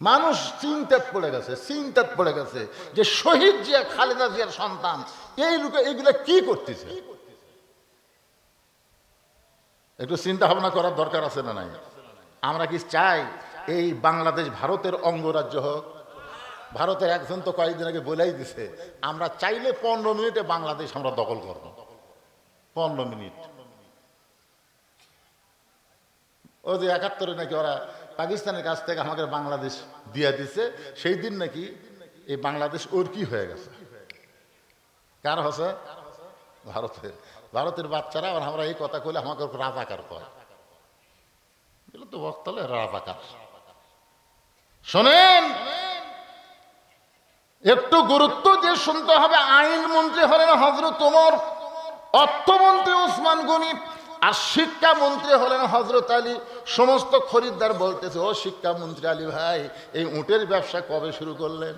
মানুষ চিন্তাত পড়ে গেছে যে শহীদ জিয়া, খালেদা জিয়ার সন্তান, এই লোকে এগুলা কি করতেছে। একটু চিন্তা ভাবনা করার দরকার আছে না নাই? আমরা কি চাই এই বাংলাদেশ ভারতের অঙ্গরাজ্য হোক? ভারতের একজন তো কয়েকদিন আগে বলেই দিছে, আমরা চাইলে 15 মিনিটে বাংলাদেশ আমরা দখল করব। 15 মিনিট। ওই যে 71-এ নাকি ওরা পাকিস্তানের কাছ থেকে আমাদের বাংলাদেশ দিয়ে দিছে, সেই দিন নাকি এই বাংলাদেশ ওর কি হয়ে গেছে। কার হচ্ছে? ভারতের বাচ্চারা। আর আমরা এই কথা কইলে আমাকে রাজাকার কয়, এগুলো তো বক্তালে রাজাকার। শোনেন, একটু গুরুত্ব দিয়ে শুনতে হবে। আইনমন্ত্রী হলেন হযরত ওমর, অর্থমন্ত্রী ওসমান গনি, আর শিক্ষামন্ত্রী হলেন হযরত আলী। সমস্ত খরিদ্দার বলতেছে, ও শিক্ষামন্ত্রী আলী ভাই, এই উটের ব্যবসা কবে শুরু করলেন?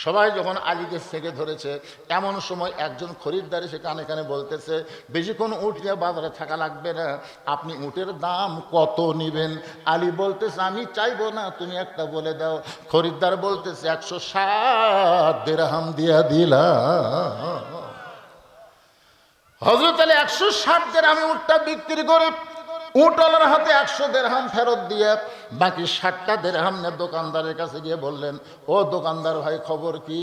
সবাই যখন আলীকে সেকে ধরেছে, এমন সময় একজন খরিদ্দার এসে কানে কানে বলতেছে, বেশিক্ষণ উট নিয়ে বাজারে থাকা লাগবে না, আপনি উটের দাম কত নিবেন? আলী বলতেছে, আমি চাইবো না, তুমি একটা বলে দাও। খরিদ্দার বলতেছে, 160 দিরহাম দিয়া দিলাম। হযরত আলী 160 দিরহামে উটটা বিক্রি করে উটওয়ালার হাতে 100 দিরহাম ফেরত দিয়ে বাকি 60টা দিরহাম নিয়ে দোকানদারের কাছে গিয়ে বললেন, ও দোকানদার ভাই, খবর কি?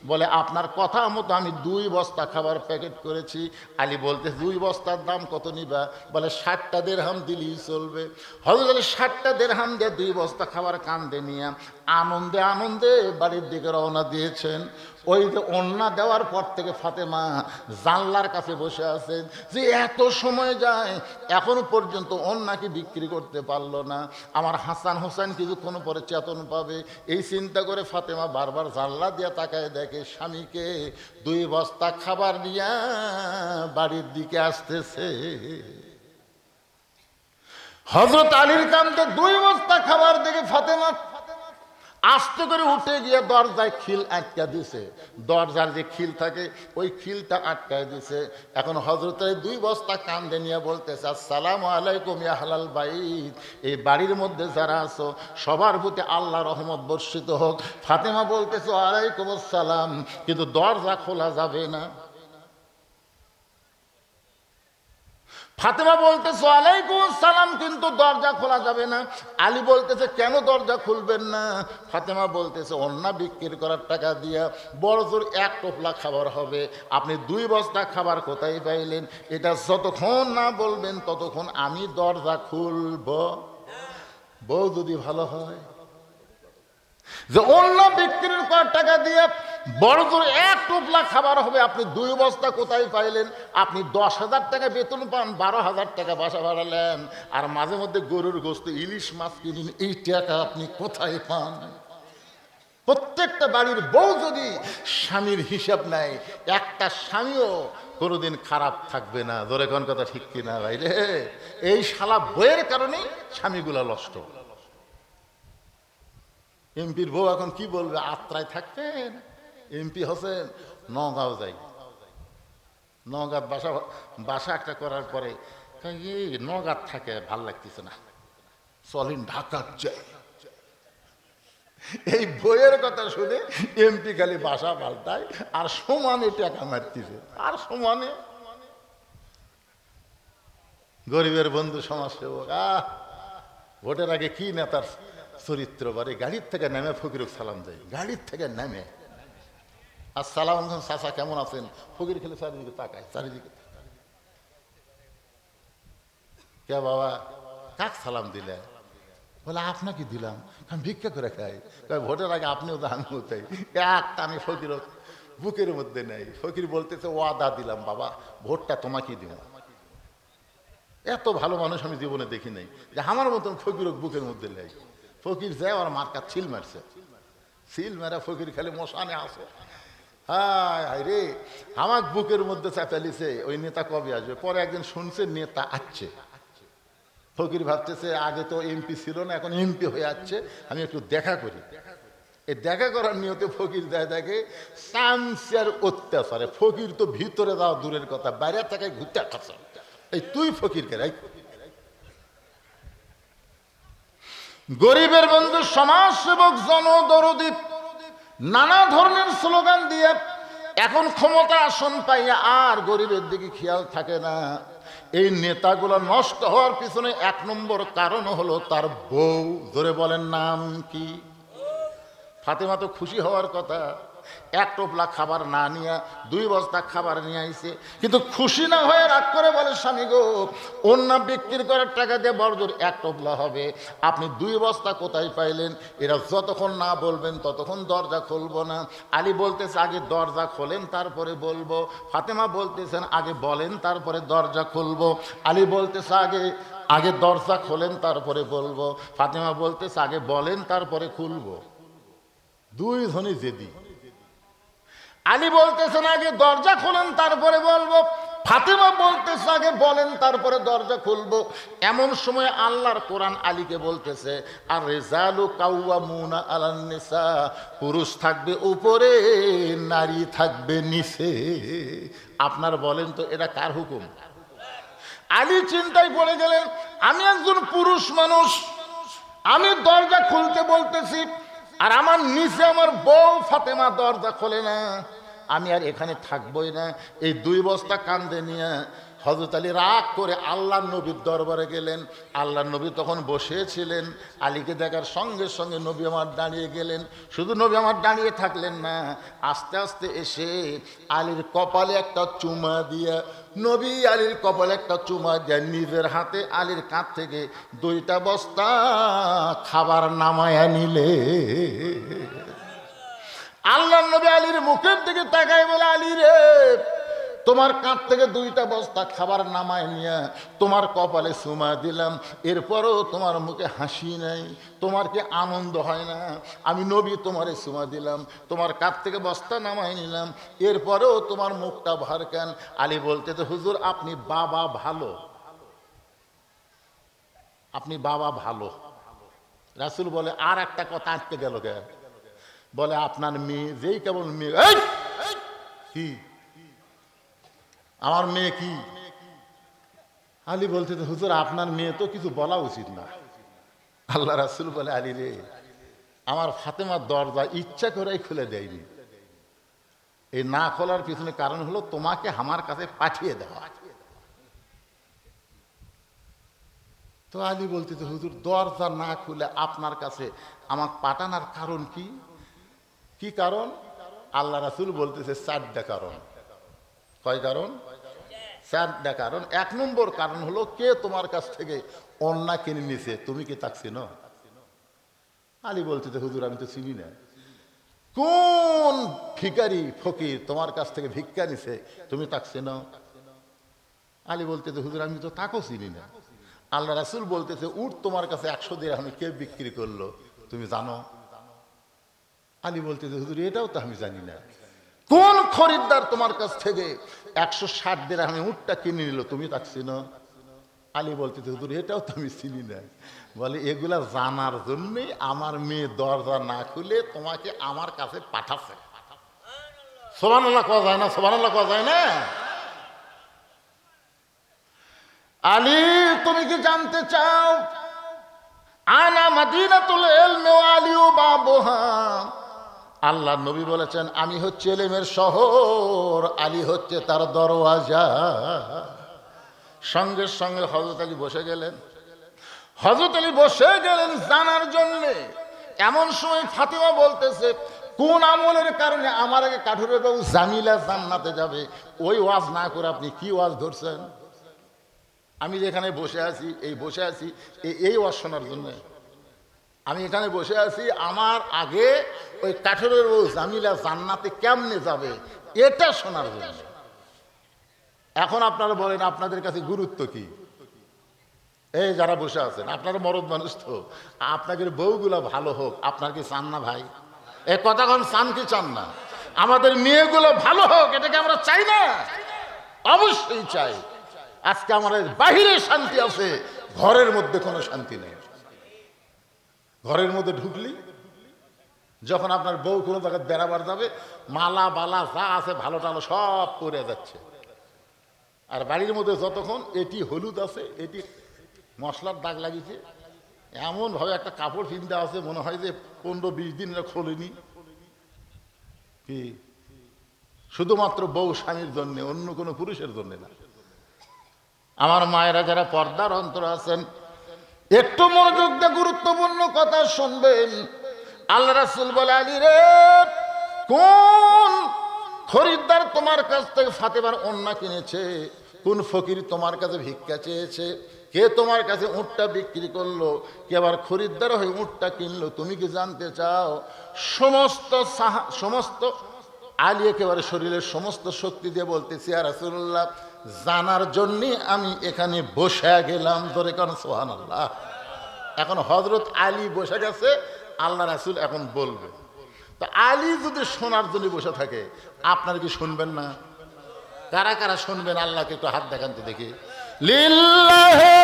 বলে, আপনার কথা মতো আমি 2 বস্তা খাবার প্যাকেট করেছি। আলী বলতে, 2 বস্তার দাম কত নিবা? বলে, 60টা দিরহাম দিলেই চলবে। হযরত আলী 60টা দিরহাম দিয়ে 2 বস্তা খাবার কান্দে নিয়ে আনন্দে আনন্দে বাড়ির দিকে রওনা দিয়েছেন। ওই যে ওন্না দেওয়ার পর থেকে ফাতেমা জানলার কাছে বসে আছেন, যে এত সময় যায় এখনো পর্যন্ত ওন্নাকে বিক্রি করতে পারলো না, আমার হাসান হোসেন কিছুক্ষণ পরে চেতন পাবে। এই চিন্তা করে ফাতেমা বারবার জানলা দিয়ে তাকায় দেখে স্বামীকে 2 বস্তা খাবার নিয়ে বাড়ির দিকে আসতেছে। হযরত আলীর কান্দে 2 বস্তা খাবার দেখে ফাতেমা আস্তে করে উঠে গিয়ে দরজায় খিল আটকা দিছে। দরজার যে খিল থাকে ওই খিলটা আটকায় দিছে। এখন হযরত আলী 2 বস্তা কান্দে নিয়ে বলতেছে, আসসালামু আলাইকুম ইয়া আহলাল বাইত, এই বাড়ির মধ্যে যারা আছো সবার প্রতি আল্লাহ রহমত বর্ষিত হোক। ফাতেমা বলতেছে, ওয়ালাইকুম আসসালাম, কিন্তু দরজা খোলা যাবে না। ফাতেমা বলতেছে, ওয়ালাইকুম আসসালাম, কিন্তু দরজা খোলা যাবে না। আলী বলতেছে, কেন দরজা খুলবেন না? ফাতেমা বলতেছে, ওন্না বিক্রি করার টাকা দিয়া বড় জোর 1 টোপলা খাবার হবে, আপনি 2 বস্তা খাবার কোথায় পাইলেন? এটা যতক্ষণ না বলবেন ততক্ষণ আমি দরজা খুলব। বউ যদি ভালো হয়, যে অন্য বিক্রির করার টাকা দিয়ে বড় জোর 1 টোপলা খাবার হবে, আপনি 2 বস্তা কোথায় পাইলেন? আপনি 10,000 টাকা বেতন পান, 12,000 টাকা বাসা ভাড়ালেন, আর মাঝে মধ্যে গরুর গোস্ত, ইলিশ মাছ কিনেন, এই টাকা আপনি কোথায় পান? প্রত্যেকটা বাড়ির বউ যদি স্বামীর হিসাব নেয়, একটা স্বামীও কোনোদিন খারাপ থাকবে না। ধরে কোন কথা ঠিক কিনা ভাই রে? এই শালা বইয়ের কারণেই স্বামীগুলা নষ্ট। এমপির বউ এখন কি বলবে? আত্রায় থাকতেন, এমপি হোসেন নগাঁও যাই, নগাঁত বাসা একটা করার পরে নগাঁত থাকে ভাল লাগতেছে না, চলেন ঢাকার যাই। এই বইয়ের কথা শুনে এমপি খালি বাসা পাল্টায় আর সমানে টাকা মারতেছে, আর সমানে। গরিবের বন্ধু সমাজসেবক, ভোটের আগে কি নেতার চরিত্র বারে, গাড়ির থেকে নেমে ফকিরুক সালাম দেয়, গাড়ির থেকে নেমে আসসালাম চাচা কেমন আছেন? ফকির খেলে চারিদিকে তাকায়, চারিদিকে কে বাবা কাক সালাম দিলে? বলে আপনাকে দিলাম, আমি ভিক্ষা করে খাই। ভোটের আগে আপনিও তো আমিও তাই, একটা আমি ফকির বুকের মধ্যে নেই। ফকির বলতেছে, ওয়াদা দিলাম বাবা, ভোটটা তোমাকেই দিব। এত ভালো মানুষ আমি জীবনে দেখি নাই যে আমার মতন ফকির বুকের মধ্যে লেগে। ফকির যায় আর মার্কাত ছিল মারছে, সিল মেরা ফকির খালি মশানে আসে। হায় হায় রে, আমার বুকের মধ্যে চাপালিছে ওই নেতা কবে আসবে। পরে একদিন শুনছে নেতা আসছে, ফকির ভাবতেছে আগে তো এমপি ছিল না, এখন এমপি হয়ে যাচ্ছে, আমি একটু দেখা করি। এই দেখা করার নিয়তে ফকির দেয় দেখে চামচার অত্যাচারে ফকির তো ভিতরে যাওয়া দূরের কথা, বাইরে থেকে ঘুরতে খাচ্ছে। এই তুই ফকির কে? গরিবের বন্ধু, সমাজ সেবক, জনদরদী, নানা ধরনের স্লোগান দিয়ে এখন ক্ষমতা আসন পাইয়া আর গরিবের দিকে খেয়াল থাকে না। এই নেতাগুলো নষ্ট হওয়ার পিছনে এক নম্বর কারণ হলো তার বউ। ধরে বলেন নাম কি? ফাতেমা তো খুশি হওয়ার কথা, এক টোপলা খাবার না নিয়ে 2 বস্তা খাবার নিয়ে আইছে, কিন্তু খুশি না হয়ে রাগ করে বলে স্বামী গো, অন্য বিক্রি করার টাকা দিয়ে বড়জোর 1 টোপলা হবে, আপনি 2 বস্তা কোথায় পাইলেন? এরা যতক্ষণ না বলবেন ততক্ষণ দরজা খুলবো না। আলী বলতেছে আগে দরজা খোলেন তারপরে বলবো। ফাতেমা বলতেছেন আগে বলেন তারপরে দরজা খুলবো। আলী বলতেছে আগে দরজা খোলেন তারপরে বলবো। ফাতেমা বলতেছে আগে বলেন তারপরে খুলবো। 2 জনই জেদি। আলী বলতেছেন আগে দরজা খোলেন তারপরে বলবো, ফাতেমা বলতেছে আগে বলেন তারপরে দরজা খুলবো। এমন সময় আল্লাহর কোরআন আলীকে বলতেছে আর রিজালু কাওয়ামুনা আলান নিসা, পুরুষ থাকবে উপরে, নারী থাকবে নিচে। আপনার বলেন তো এটা কার হুকুম? আলী চিন্তায় পড়ে গেলেন, আমি একজন পুরুষ মানুষ, আমি দরজা খুলতে বলতেছি আর আমার নিচে আমার বউ ফাতেমা দরজা খোলে না, আমি আর এখানে থাকবোই না। এই 2 বস্তা কান্দে নিয়ে হযরত আলী রাগ করে আল্লাহর নবীর দরবারে গেলেন। আল্লাহর নবী তখন বসেছিলেন। আলীকে দেখার সঙ্গে সঙ্গে নবী আমার দাঁড়িয়ে গেলেন। শুধু নবী আমার দাঁড়িয়ে থাকলেন না, আস্তে আস্তে এসে আলীর কপালে একটা চুমা দিয়া, নবী আলীর কপালে একটা চুমা দিয়ে নিজের হাতে আলীর কাঁধ থেকে 2টা বস্তা খাবার নামায়া নিলে। আল্লাহর নবী আলীর মুখের দিকে তাকায় বলে, আলী রে, তোমার কাঁধ থেকে 2টা বস্তা খাবার নামায় নিয়ে তোমার কপালে চুমা দিলাম, এরপরও তোমার মুখে হাসি নাই, তোমার কি আনন্দ হয় না? আমি নবী তোমারে চুমা দিলাম, তোমার কাঁধ থেকে বস্তা নামায় নিলাম, এরপরেও তোমার মুখটা ভার কেন? আলী বলতে তো হুজুর আপনি বাবা ভালো, আপনি বাবা ভালো। রাসূল বলে আর একটা কথা আটকে গেল কে? বলে আপনার মেয়ে যেই কেবল মেয়ে, কি আমার মেয়ে কি? আলী বলতে তো হুজুর আপনার মেয়ে তো কিছু বলা উচিত না। আল্লাহ রাসূল বলে আলী রে, আমার ফাতেমার দরজা ইচ্ছা করেই খুলে দেয়নি, এই না খোলার পিছনে কারণ হলো তোমাকে আমার কাছে পাঠিয়ে দেওয়া। তো আলী বলতে তো হুজুর দরজা না খুলে আপনার কাছে আমার পাঠানোর কারণ কি? কি কারণ? আল্লাহ রাসূল বলতেছে 4টা কারণ। কয় কারণ? 4টা কারণ। 1 নম্বর কারণ হলো কে তোমার কাছ থেকে অন্না কিনে নিছে, তুমি কি তাকে চিনো? আলী বলতে তো হুজুর আমি তো চিনি না। কোন ভিখারি ফকির তোমার কাছ থেকে ভিক্ষা নিছে, তুমি তাকে চিনো? আলী বলতে তো হুজুর আমি তো তাকেও চিনি না। আল্লাহ রাসূল বলতেছে উট তোমার কাছে 100 দিরহামে কে বিক্রি করলো, তুমি জানো? আলী বলতেছে হুজুর এটাও তো আমি জানি না। কোন খরিদ্দার তোমার কাছ থেকে 160 দিরহামে উটটা কিনে নিল, তুমি তাকে চিনো? আলী বলতেছে হুজুর এটাও তো আমি চিনি না। বলে এগুলা জানার জন্যই আমার মেয়ে দরজা না খুলে তোমাকে আমার কাছে পাঠাচ্ছে। সুবহানাল্লাহ কওয়া যায় না? সুবহানাল্লাহ কওয়া যায় না? আলী তুমি কি জানতে চাও? আনা মাদিনাতুল ইলমি ওয়া আলিউ বাবুহা। আল্লাহ নবী বলেছেন আমি হচ্ছে ইলমের শহর, আলী হচ্ছে তার দরওয়াজা। সঙ্গে সঙ্গে হযরত আলী বসে গেলেন। হযরত আলী বসে গেলেন জানার জন্যে। এমন সময় ফাতেমা বলতেছে কোন আমলের কারণে আমার আগে কাঠুরে বাবু জামিলা জান্নাতে যাবে, ওই ওয়াজ না করে আপনি কি ওয়াজ ধরছেন? আমি যেখানে বসে আছি এই ওয়াজ শোনার জন্য। আমি এখানে বসে আছি আমার আগে ওই কাঠুরের বউ জামিলা জান্নাতে কেমনে যাবে এটা শোনার জন্য। এখন আপনারা বলেন আপনাদের কাছে গুরুত্ব কি? এই যারা বসে আছেন আপনারা মরদ মানুষ তো, আপনাদের বউগুলো ভালো হোক, আপনার কি চান না ভাই? এই কথা কোন চান কি চান না? আমাদের মেয়েগুলো ভালো হোক, এটাকে আমরা চাই না? অবশ্যই চাই। আজকে আমাদের বাহিরে শান্তি আছে, ঘরের মধ্যে কোনো শান্তি নেই। ঘরের মধ্যে ঢুকলি যখন আপনার বউ কোনো জায়গায় বেড়াবার যাবে, মালা বালা যা আছে ভালো টালো সব পরে যাচ্ছে। আর বাড়ির মধ্যে যতক্ষণ এটি হলুদ আছে, এটি মশলার দাগ লাগিয়েছে, এমন ভাবে একটা কাপড় কিনতে আছে মনে হয় যে 15-20 দিন খোলেনি। কি শুধুমাত্র বউ স্বামীর জন্য, অন্য কোনো পুরুষের জন্য না। আমার মায়েরা যারা পর্দার অন্তর আছেন, একটু মনোযোগ দিয়ে গুরুত্বপূর্ণ কথা শুনবেন। আল্লাহ রাসূল বলে, আলী রে, কোন খরিদ্দার তোমার কাছ থেকে ফাতেমার ওন্না কিনেছে? কোন ফকির তোমার কাছে ভিক্ষা চেয়েছে? কে তোমার কাছে উটটা বিক্রি করলো? কে আবার খরিদ্দার হয়ে উটটা কিনলো? তুমি কি জানতে চাও? সমস্ত আলী একেবারে শরীরের সমস্ত শক্তি দিয়ে বলতেছি, ইয়া রাসূলুল্লাহ, জানার জন্য আমি এখানে বসে গেলাম। ধরে কারণ সুবহানাল্লাহ। এখন হযরত আলী বসে গেছে, আল্লাহ রাসূল এখন বলবে। তো আলী যদি শোনার জন্য বসে থাকে, আপনারা কি শুনবেন না? কারা কারা শুনবেন? আল্লাহকে একটু হাত দেখান তো দেখি। লিল্লাহি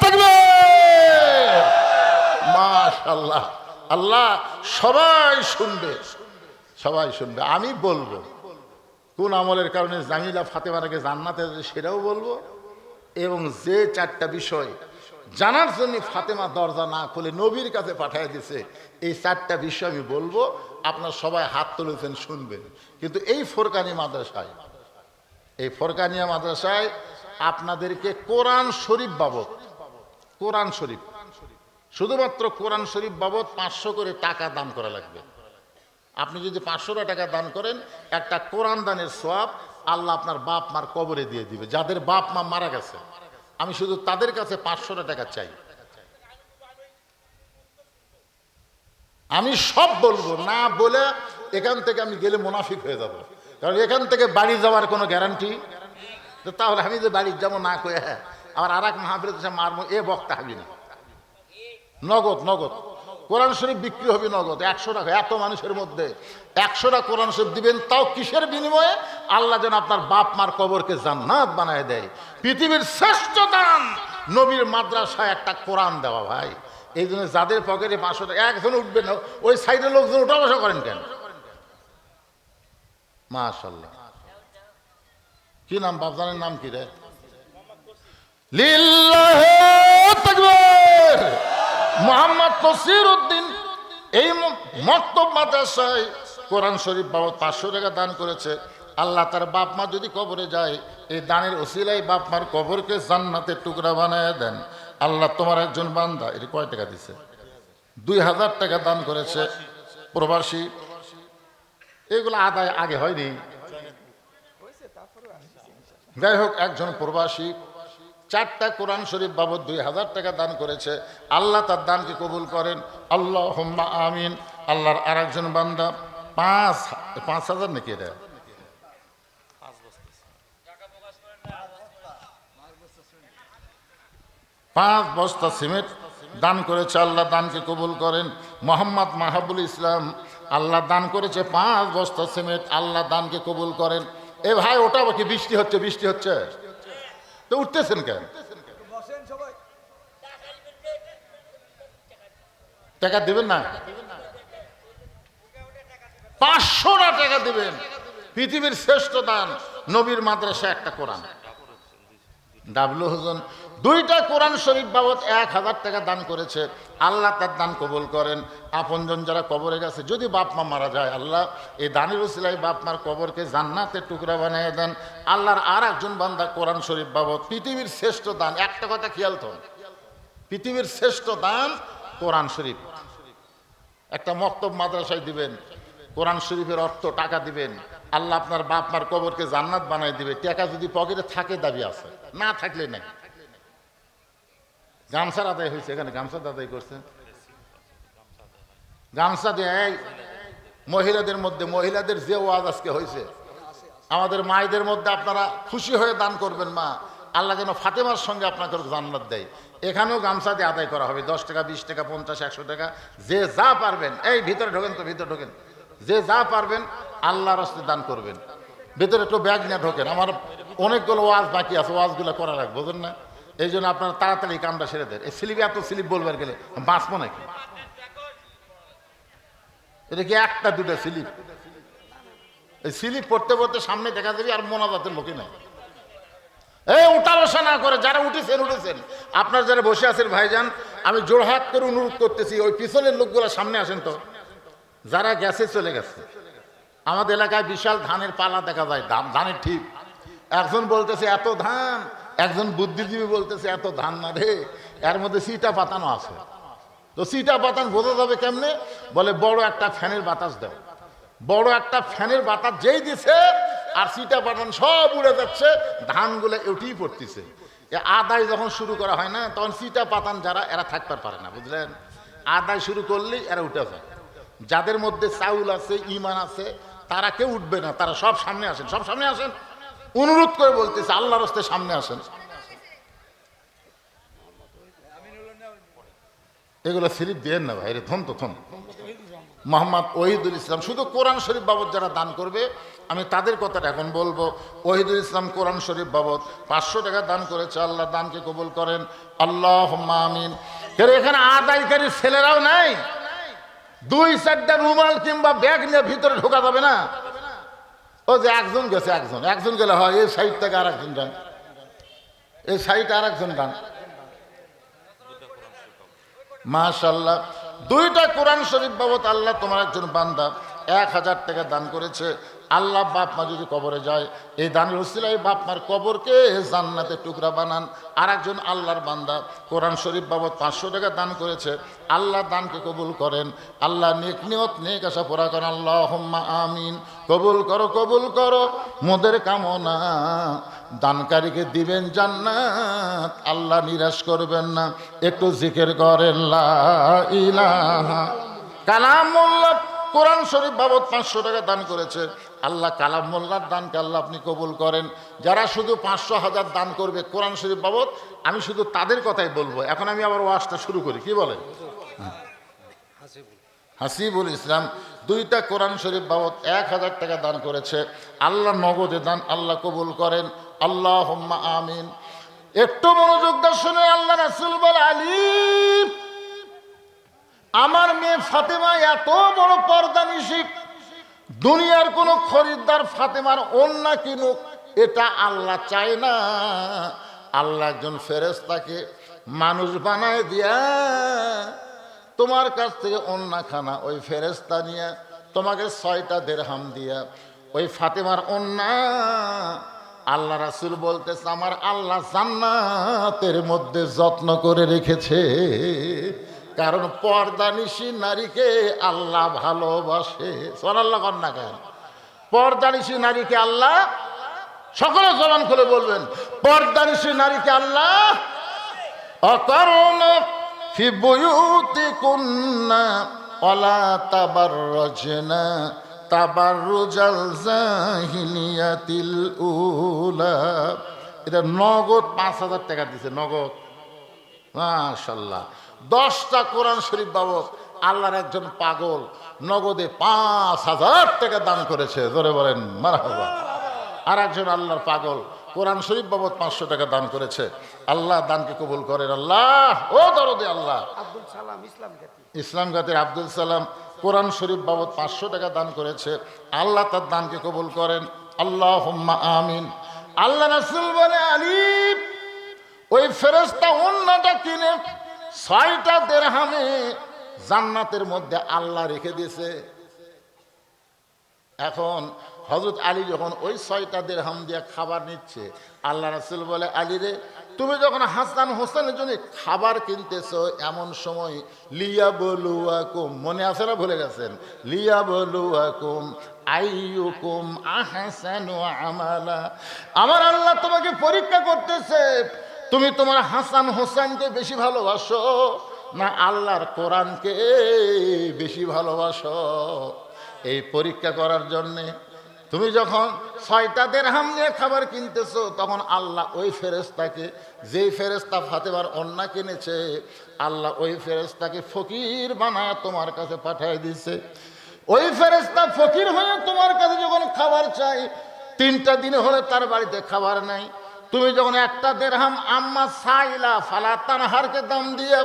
তাকবীর। মাশাআল্লাহ। আল্লাহ সবাই শুনবে, সবাই শুনবে। আমি বলবো কোন আমলের কারণে জামিলা ফাতেমাকে জান্নাতে, সেটাও বলবো। এবং যে 4টা বিষয় জানার জন্য ফাতেমা দরজা না খুলে নবীর কাছে পাঠিয়ে দিছে, এই 4টা বিষয় আমি বলবো। আপনার সবাই হাত তুলেছেন, শুনবেন। কিন্তু এই ফোরকানিয়া মাদ্রাসায় আপনাদেরকে কোরআন শরীফ বাবদ, কোরআন শরীফ, শুধুমাত্র কোরআন শরীফ বাবদ 500 করে টাকা দান করা লাগবে। আপনি যদি 500 টাকা দান করেন, একটা কোরআন দানের সওয়াব আল্লাহ আপনার বাপ মার কবরে দিয়ে দিবে। যাদের বাপ মা মারা গেছে, আমি শুধু তাদের কাছে 500 টাকা চাই। আমি সব বলবো না, বলে এখান থেকে আমি গেলে মুনাফিক হয়ে যাব। কারণ এখান থেকে বাড়ি যাওয়ার কোনো গ্যারান্টি, তাহলে আমি যে বাড়ি যাবো না কয়ে আবার আর এক মাহফিলে মারবো, এ বক্তা হবি না। নগদ নগদ কোরআন শরীফ বিক্রি হবে, নগদ 100 টাকা। এত মানুষের মধ্যে 100টা কোরআন শরীফ দিবেন, তাও কিসের বিনিময়ে? আল্লাহ যেন আপনার বাপ মার কবরকে জান্নাত বানায় দেয়। পৃথিবীর শ্রেষ্ঠ দান নবীর মাদ্রাসায় একটা কোরআন দেওয়া ভাই। এই জন্য যাদের পকেটে 500 টাকা, একজন উঠবে না, ওই সাইডের লোকজন উঠা বসা করেন কেন? মাশাআল্লাহ। কি নাম বাপজানের নাম কি রে? লিল্লাহি তাকবীর। মোহাম্মদ তসির উদ্দিন এই মক্তব মাদ্রাসায় কোরআন শরীফ বাবদ 500 টাকা দান করেছে। আল্লাহ তার বাপ মা যদি কবরে যায়, এই দানের ওসিলায় বাপ মার কবরকে জান্নাতের টুকরা বানায় দেন। আল্লাহ তোমার একজন বান্দা, এটা কয় টাকা দিছে? 2000 টাকা দান করেছে। প্রবাসী, এগুলো আদায় আগে হয়নি, যাই হোক, একজন প্রবাসী 4টা কোরআন শরীফ বাবদ 2000 টাকা দান করেছে। আল্লাহ তার দানকে কবুল করেন, আল্লাহুম্মা আমিন। আল্লাহর আর একজন বান্দা 5,000 নাকি এটা 5 বস্তা সিমেন্ট দান করেছে। আল্লাহ দানকে কবুল করেন। মোহাম্মদ মাহাবুল ইসলাম, আল্লাহ দান করেছে 5 বস্তা সিমেন্ট। আল্লাহ দানকে কবুল করেন। এ ভাই, ওটা কি বৃষ্টি হচ্ছে? বৃষ্টি হচ্ছে তো উঠতেছেন কেন? টাকা দিবেন না? 500 টাকা দিবেন। পৃথিবীর শ্রেষ্ঠ দান নবীর মাদ্রাসা একটা কোরআন। ডাবলু হুজন 2টা কোরআন শরীফ বাবদ 1000 টাকা দান করেছে। আল্লাহ তার দান কবুল করেন। আপনজন যারা কবরে গেছে, যদি বাপ মা মারা যায়, আল্লাহ এই দানের উসিলায় বাপ মার কবরকে জান্নাতের টুকরা বানিয়ে দেন। আল্লাহর আর একজন বান্দা কোরআন শরীফ বাবদ, পৃথিবীর শ্রেষ্ঠ দান। একটা কথা খেয়াল তো, পৃথিবীর শ্রেষ্ঠ দান কোরআন শরীফ। একটা মক্তব মাদ্রাসায় দিবেন, কোরআন শরীফের অর্থ টাকা দিবেন, আল্লাহ আপনার বাপ মার কবরকে জান্নাত বানাই দিবে। টাকা যদি পকেটে থাকে দাবি আছে, না থাকলে নাই। গামছার আদায় হয়েছে, এখানে গামছা আদায় করছে, গামছা দিয়ে মহিলাদের মধ্যে, মহিলাদের যে ওয়াজ আজকে হয়েছে, আমাদের মায়েদের মধ্যে আপনারা খুশি হয়ে দান করবেন। মা, আল্লাহ যেন ফাতেমার সঙ্গে আপনাকে জান্নাত দেয়। এখানেও গামছা দিয়ে আদায় করা হবে, 10 টাকা, 20 টাকা, 50, 100 টাকা, যে যা পারবেন। এই ভিতরে ঢোকেন তো, ভিতরে ঢোকেন, যে যা পারবেন আল্লাহর রাস্তায় দান করবেন। ভিতরে একটু ব্যাগ নিয়ে ঢোকেন, আমার অনেকগুলো ওয়াজ বাকি আছে, ওয়াজগুলো করা রাখবো, বুঝলেন না? এই জন্য আপনারা তাড়াতাড়ি কামটা সেরে দেন। এই স্লিপে এত স্লিপ বলবার গেলে বাঁচবো নাকি? এটা কি একটা দুটো স্লিপ? এই স্লিপ পড়তে পড়তে সামনে দেখা যাবে আর মোনাজাতের লোকই নাই। এই উঠা বসা না করে যারা উঠেছেন উঠেছেন, আপনার যারা বসে আছেন ভাইজান, আমি জোড়হাত করে অনুরোধ করতেছি ওই পিছনের লোকগুলো সামনে আসেন তো। যারা গেছে চলে গেছে। আমাদের এলাকায় বিশাল ধানের পালা দেখা যায়, ধানের ঠিক। একজন বলতেছে এত ধান, একজন বুদ্ধিজীবী বলতেছে এত ধান না রে, এর মধ্যে সিটা পাতানো আছে। তো সিটা পাতান বোঝা যাবে কেমনে? বলে বড় একটা ফ্যানের বাতাস দাও। বড় একটা ফ্যানের বাতাস যেই দিছে আর সিটা পাতান সব উড়ে যাচ্ছে, ধানগুলো উঠেই পড়তেছে। আদায় যখন শুরু করা হয় না, তখন সিটা পাতান যারা, এরা থাকতে পারে না, বুঝলেন? আদায় শুরু করলেই এরা উঠে যায়। যাদের মধ্যে চাউল আছে, ইমান আছে, তারা কেউ উঠবে না, তারা সব সামনে আসেন, সব সামনে আসেন, অনুরোধ করে বলতেছে আল্লাহর রাস্তায় সামনে আসেন। এগুলো স্লিপ দেন না ভাই রে, থন তো থন। মোহাম্মদ ওহিদুল ইসলাম, শুধু কোরআন শরীফ বাবদ যারা দান করবে আমি তাদের কথাটা এখন বলবো। ওহিদুল ইসলাম কোরআন শরীফ বাবদ 500 টাকা দান করেছে, আল্লাহ দানকে কবুল করেন, আল্লাহুম্মা আমিন। এখানে আদায়কারী ছেলেরাও নাই, 2-4টা রুমাল কিংবা ব্যাগ নিয়ে ভিতরে ঢোকা যাবে না। ও যে একজন গেছে, একজন গেলে হয়, এই সাইড থেকে আর একজন যান, এই সাইড আর একজন যান। মাশাআল্লাহ, 2টা কোরআন শরীফ বাবদ আল্লাহ তোমার একজন বান্দা 1000 টাকা দান করেছে। আল্লাহ বাপ মা যদি কবরে যায়, এই দানের উসিলায় বাপ মার কবরকে জান্নাতের টুকরা বানান। আর একজন আল্লাহর বান্দা কোরআন শরীফ বাবদ 500 টাকা দান করেছে, আল্লাহ দানকে কবুল করেন, আল্লাহ নেক নিয়ত নেক আশা পুরা করেন, আল্লাহুম্মা আমিন। কবুল করো মোদের কামনা, দানকারীকে দিবেন জান্নাত, আল্লাহ নিরাশ করবেন না। একটু জিকির করেন লা ইলাহা। কালামুল্লাহ কোরআন শরীফ বাবদ 500 টাকা দান করেছে, আল্লাহ কালাম মোল্লার দানকে আল্লাহ আপনি কবুল করেন। যারা শুধু 500,000 দান করবে কোরআন শরীফ বাবদ, আমি শুধু তাদের কথাই বলবো। এখন আমি আবার ওয়াজটা শুরু করি, কি বলেন? হাসিবুল ইসলাম 2টা কোরআন শরীফ বাবদ 1000 টাকা দান করেছে, আল্লাহ নগদে দান আল্লাহ কবুল করেন, আল্লাহুম্মা আমিন। একটু মনোযোগ দর্শনে আল্লাহ রাসূল বলে, আলী আমার মেয়ে ফাতেমা এত বড় পর্দানিশী, দুনিয়ার কোন খরিদ্দার ফাতেমার ওন্না কিনুক এটা আল্লাহ চায় না। আল্লাহ একজন ফেরেশতাকে মানুষ বানায় দিয়া তোমার কাছ থেকে ওন্না খানা ওই ফেরেশতা নিয়ে তোমাকে 6টা দিরহাম দিয়া ওই ফাতেমার ওন্না, আল্লাহ রাসূল বলতেছে আমার আল্লাহ জান্নাতের মধ্যে যত্ন করে রেখেছে। কারণ পর্দানিশী নারীকে আল্লাহ ভালোবাসে। সুবহানাল্লাহ কন্যা কেন? পর্দানিশী নারীকে আল্লাহ, সকলে জবান খুলে বলবেন, পর্দানিশী নারীকে আল্লাহ অকারণা ফি বুয়ুতিকুন্না ওয়ালা তাবাররাজনা তাবাররুজাল জাহিলিয়াতিল উলা। এটা নগদ 5000 টাকা দিছে, নগদ। মাশাআল্লাহ, 10টা কোরআন শরীফ বাবদ আল্লাহর একজন পাগল নগদে 5000 টাকা দান করেছে, জোরে বলেন মারহাবা। আর একজন আল্লাহর পাগল কোরআন শরীফ বাবদ 500 টাকা দান করেছে, আল্লাহ দানকে কবুল করেন। আল্লাহ ও দরদে আল্লাহ। আব্দুল সালাম ইসলামঘাটের আব্দুল সালাম কোরআন শরীফ বাবদ 500 টাকা দান করেছে, আল্লাহ তার দানকে কবুল করেন, আল্লাহুম্মা আমিন। আল্লাহ রাসূল বলে, আলী ওই ফেরেশতা ওন্নাটা কিনে 6টা দিরহামে জান্নাতের মধ্যে আল্লাহ রেখে দিয়েছে। এখন হযরত আলী যখন ওই 6টা দিরহাম দিয়ে খাবার নিচ্ছে, আল্লাহ রাসূল বলে, আলী রে তুমি যখন হাসান হোসেনের জন্য খাবার কিনতেছো, এমন সময় লিয়াবলুয়াকুম, মনে আছে না ভুলে গেছেন? লিয়াবলুয়াকুম আইয়ুকুম আহসানু আমালা। আমার আল্লাহ তোমাকে পরীক্ষা করতেছে, তুমি তোমার হাসান হোসেনকে বেশি ভালোবাসো না আল্লাহর কোরআনকে বেশি ভালোবাসো। এই পরীক্ষা করার জন্যে তুমি যখন 6টা দিরহাম নিয়ে খাবার কিনতেছো, তখন আল্লাহ ওই ফেরেশতাকে, যেই ফেরেশতা ফাতেমার ওন্না কিনেছে, আল্লাহ ওই ফেরেশতাকে ফকির বানায় তোমার কাছে পাঠিয়ে দিছে। ওই ফেরেশতা ফকির হয়ে তোমার কাছে যখন খাবার চাই, 3টা দিন হলে তার বাড়িতে খাবার নাই, তুমি যখন 1টা দিরহাম আম্মা সাইলা ফালা তানহারকে দাম দিয়ে,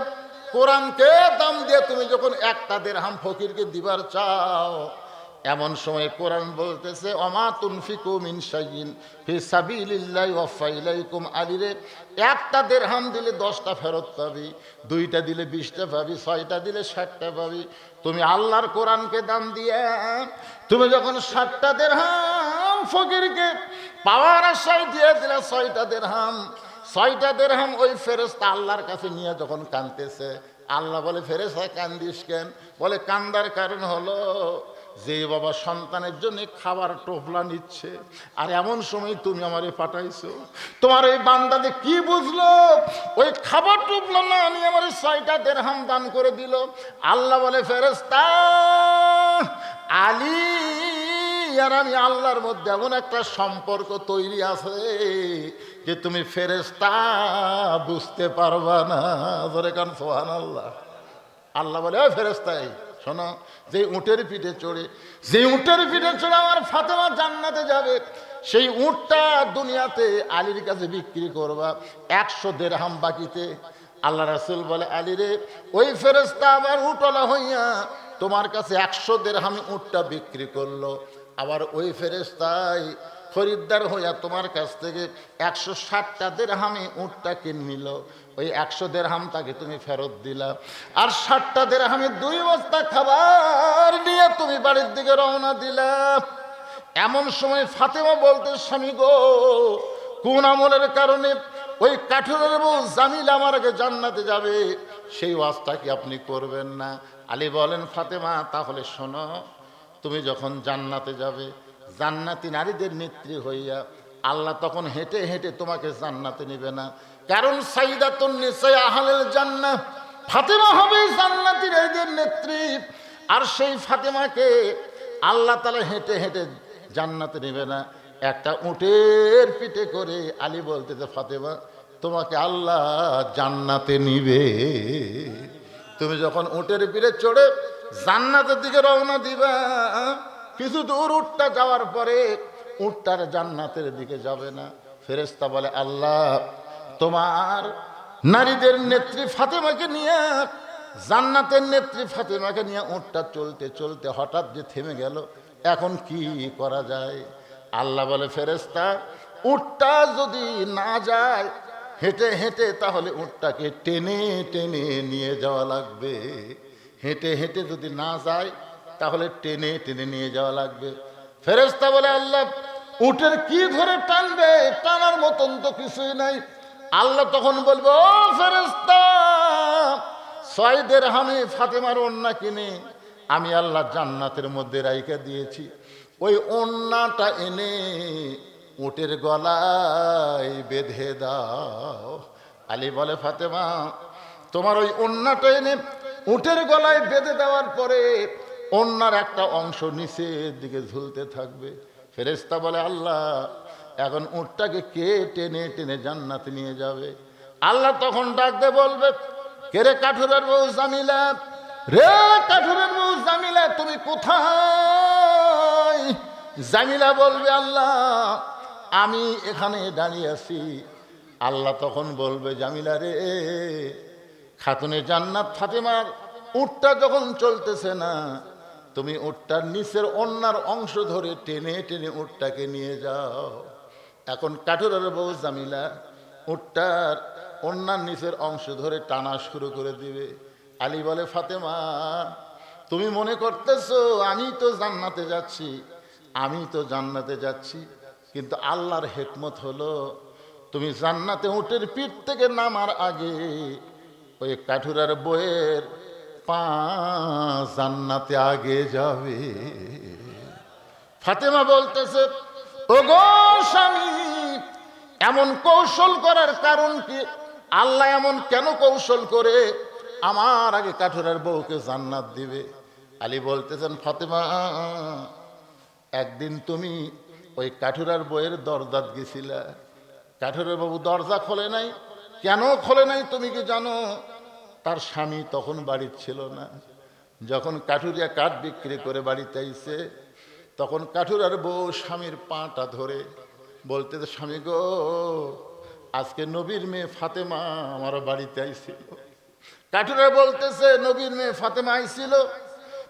কোরআনকে দাম দিয়ে তুমি যখন 1টা দিরহাম ফকিরকে দিবার চাও, এমন সময় কোরআন বলতেছে ওমা তুনফিকু মিন শাইইন ফি সাবিলিল্লাহি ওয়াফা ইলাইকুম। আলিরে 1টা দিরহাম দিলে 10টা ফেরত পাবি, 2টা দিলে 20টা পাবি, 6টা দিলে 60টা পাবি। তুমি আল্লাহর কোরআনকে দাম দিয়ে তুমি যখন 60টা দিরহাম ফকিরকে পাওয়ার আশায় দিয়ে দিলে 6টা দিরহাম, 6টা দিরহাম ওই ফেরেশতা আল্লাহর কাছে নিয়ে যখন কাঁদতেছে, আল্লাহ বলে ফেরেশতা কান্দিস কেন? বলে কান্দার কারণ হলো যে বাবা সন্তানের জন্য খাবার টোপলা নিচ্ছে, আর এমন সময় তুমি আমারে পাঠাইছো। তোমার এই বান্দাতে কি বুঝলো? ওই খাবার টোপলা না নিয়ে আমার 6টা দিরহাম দান করে দিল। আল্লাহ বলে ফেরেশতা আলী আর আমি আল্লাহর মধ্যে এমন একটা সম্পর্ক তৈরি আছে যে তুমি ফেরেশতা বুঝতে পারবা না। ধরে কান সুবহানাল্লাহ। আল্লাহ বলে ও ফেরেশতাই শোনো, যে উটের পিঠে চড়ে আমার ফাতেমা জান্নাতে যাবে, সেই উটটা দুনিয়াতে আলীর কাছে বিক্রি করবা 100 দিরহাম বাকিতে। আল্লাহ রাসূল বলে আলী রে, ওই ফেরেশতা আবার উটওয়ালা হইয়া তোমার কাছে 100 দিরহামে উটটা বিক্রি করলো, আবার ওই ফেরেশতাই খরিদ্দার হইয়া তোমার কাছ থেকে 160টা দিরহামে উটটা কিনে নিল। ওই 100 দিরহাম তাকে তুমি ফেরত দিলা, আর 60টা দিরহামে 2 বস্তা খাবার নিয়ে তুমি বাড়ির দিকে রওনা দিলা। এমন সময় ফাতেমা বলতে, স্বামী গো, কোন আমলের কারণে ওই কাঠুরের বউ জামিলা আমার আগে জান্নাতে যাবে, সেই ওয়াজটা কি আপনি করবেন না? আলী বলেন ফাতেমা তাহলে শোনো, তুমি যখন জান্নাতে যাবে, জান্নাতি নারীদের নেত্রী হইয়া আল্লাহ তখন হেঁটে হেঁটে তোমাকে জান্নাতে নিবে না, কারণ সাইয়্যিদাতুন নিসা আহলিল জান্নাহ ফাতেমা হবে জান্নাতীর এদের নেত্রী। আর সেই ফাতেমাকে আল্লাহ তাআলা হেঁটে হেঁটে জান্নাতে নেবে না, একটা উটের পিঠে করে। আলী বলতেছে ফাতেমা তোমাকে আল্লাহ জান্নাতে নিবে। তুমি যখন উটের পিঠে চড়ে জান্নাতের দিকে রওনা দিবা, কিছু দূর উটটা যাওয়ার পরে উটটার জান্নাতের দিকে যাবে না। ফেরেশতা বলে আল্লাহ তোমার নারীদের নেত্রী ফাতেমাকে নিয়ে, জান্নাতের নেত্রী ফাতেমাকে নিয়ে উটটা চলতে চলতে হঠাৎ যে থেমে গেল, এখন কি করা যায়? আল্লাহ বলে ফেরেশতা উটটা যদি না যায় হেঁটে হেঁটে, তাহলে উটটাকে টেনে টেনে নিয়ে যাওয়া লাগবে। হেঁটে হেঁটে যদি না যায় তাহলে টেনে টেনে নিয়ে যাওয়া লাগবে। ফেরেশতা বলে আল্লাহ উটের কি ধরে টানবে? টানার মতন তো কিছুই নাই। আল্লাহ তখন বলবে ও ফেরেশতা, 6 দিরহামে ফাতেমার ওন্না কিনে আমি আল্লাহ জান্নাতের মধ্যে রাইখা দিয়েছি, ওই ওন্নাটা এনে উটের গলায় বেঁধে দাও। আলী বলে ফাতেমা তোমার ওই ওন্নাটা এনে উটের গলায় বেঁধে দেওয়ার পরে ওন্নার একটা অংশ নিচের দিকে ঝুলতে থাকবে। ফেরেশতা বলে আল্লাহ এখন উটটাকে কে টেনে টেনে জান্নাতে নিয়ে যাবে? আল্লাহ তখন ডাকতে বলবে কে রে কাঠুরের বউ জামিলা, রে কাঠুরের বউ জামিলা তুমি কোথায়? জামিলা বলবে আল্লাহ আমি এখানে দাঁড়িয়ে আছি। আল্লাহ তখন বলবে জামিলা রে, খাতুনে জান্নাত ফাতেমার উটটা যখন চলতেছে না, তুমি উটটার নিচের ওন্নার অংশ ধরে টেনে টেনে উটটাকে নিয়ে যাও। এখন কাঠুরের বউ জামিলা উটটার ওন্নার নিচের অংশ ধরে টানা শুরু করে দিবে। আলী বলে ফাতেমা তুমি মনে করতেছো আমি তো জান্নাতে যাচ্ছি, আমি তো জান্নাতে যাচ্ছি, কিন্তু আল্লাহর হিকমত হলো তুমি জান্নাতে উটের পিঠ থেকে নামার আগে ওই কাঠুরার বইয়ের পা জান্নাতে আগে যাবে। ফাতেমা বলতেছে ওগো স্বামী, এমন কৌশল করার কারণ কি? আল্লাহ এমন কেন কৌশল করে আমার আগে কাঠুরার বউকে জান্নাত দিবে? আলী বলতেছেন ফাতেমা একদিন তুমি ওই কাঠুরার বইয়ের দরজাত গেছিলা, কাঠুরের বাবু দরজা খোলে নাই। কেন খোলে নাই তুমি কি জানো? তার স্বামী তখন বাড়ির ছিল না। যখন কাঠুরিয়া কাঠ বিক্রি করে বাড়িতে আইছে, তখন কাঠুরার বউ স্বামীর পাটা ধরে বলতেছে, স্বামী গো, আজকে নবীর মেয়ে ফাতেমা আমার বাড়িতে আইছিল। কাঠুরা বলতেছে, নবীর মেয়ে ফাতেমা আইছিল,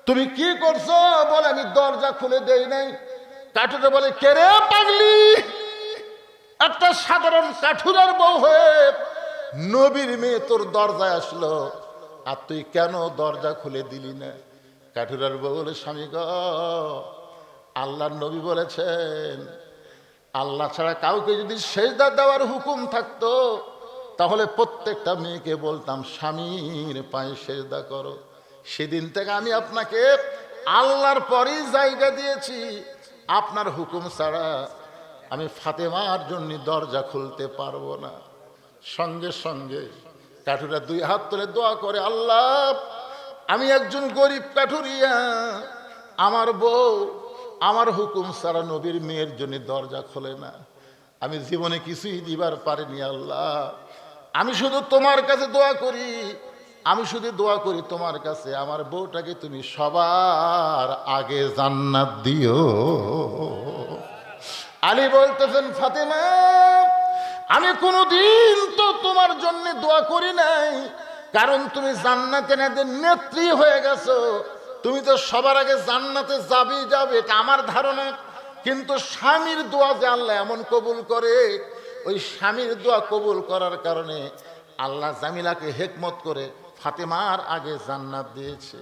তুমি কি করছো? বলে, আমি দরজা খুলে দেই নাই। কাঠুরা বলে, কে রে পাগলি, একটা সাধারণ কাঠুরার বউ হয়ে নবীর মেয়ে তোর দরজায় আসলো, আর তুই কেন দরজা খুলে দিলি না? কাঠুরার বউ বলে, স্বামী গো, আল্লাহর নবী বলেছেন, আল্লাহ ছাড়া কাউকে যদি সেজদা দেওয়ার হুকুম থাকতো, তাহলে প্রত্যেকটা মেয়েকে বলতাম স্বামীর পায়ে সেজদা করো। সেদিন থেকে আমি আপনাকে আল্লাহর পরই জায়গা দিয়েছি। আপনার হুকুম ছাড়া আমি ফাতেমার জন্য দরজা খুলতে পারবো না। সঙ্গে সঙ্গে কাঠুরা দুই হাত তুলে দোয়া করে, আল্লাহ, আমি একজন গরিব কাঠুরিয়া, আমার বউ আমার হুকুম ছাড়া নবীর মেয়ের জন্য দরজা খোলে না, আমি জীবনে কিছুই দিবার পারিনি। আল্লাহ, আমি শুধু তোমার কাছে দোয়া করি, আমি শুধু দোয়া করি তোমার কাছে, আমার বউটাকে তুমি সবার আগে জান্নাত দিও। আলী বলতেছেন, ফাতেমা, আমি কোনোদিন তো তোমার জন্য দোয়া করি নাই, কারণ তুমি জান্নাতে নেত্রী হয়ে গেছো, তুমি তো সবার আগে জান্নাতে যাবে, এটা আমার ধারণা। কিন্তু স্বামীর দোয়া যে আল্লাহ এমন কবুল করে, ওই স্বামীর দোয়া কবুল করার কারণে আল্লাহ জামিলাকে হেকমত করে ফাতেমার আগে জান্নাত দিয়েছে।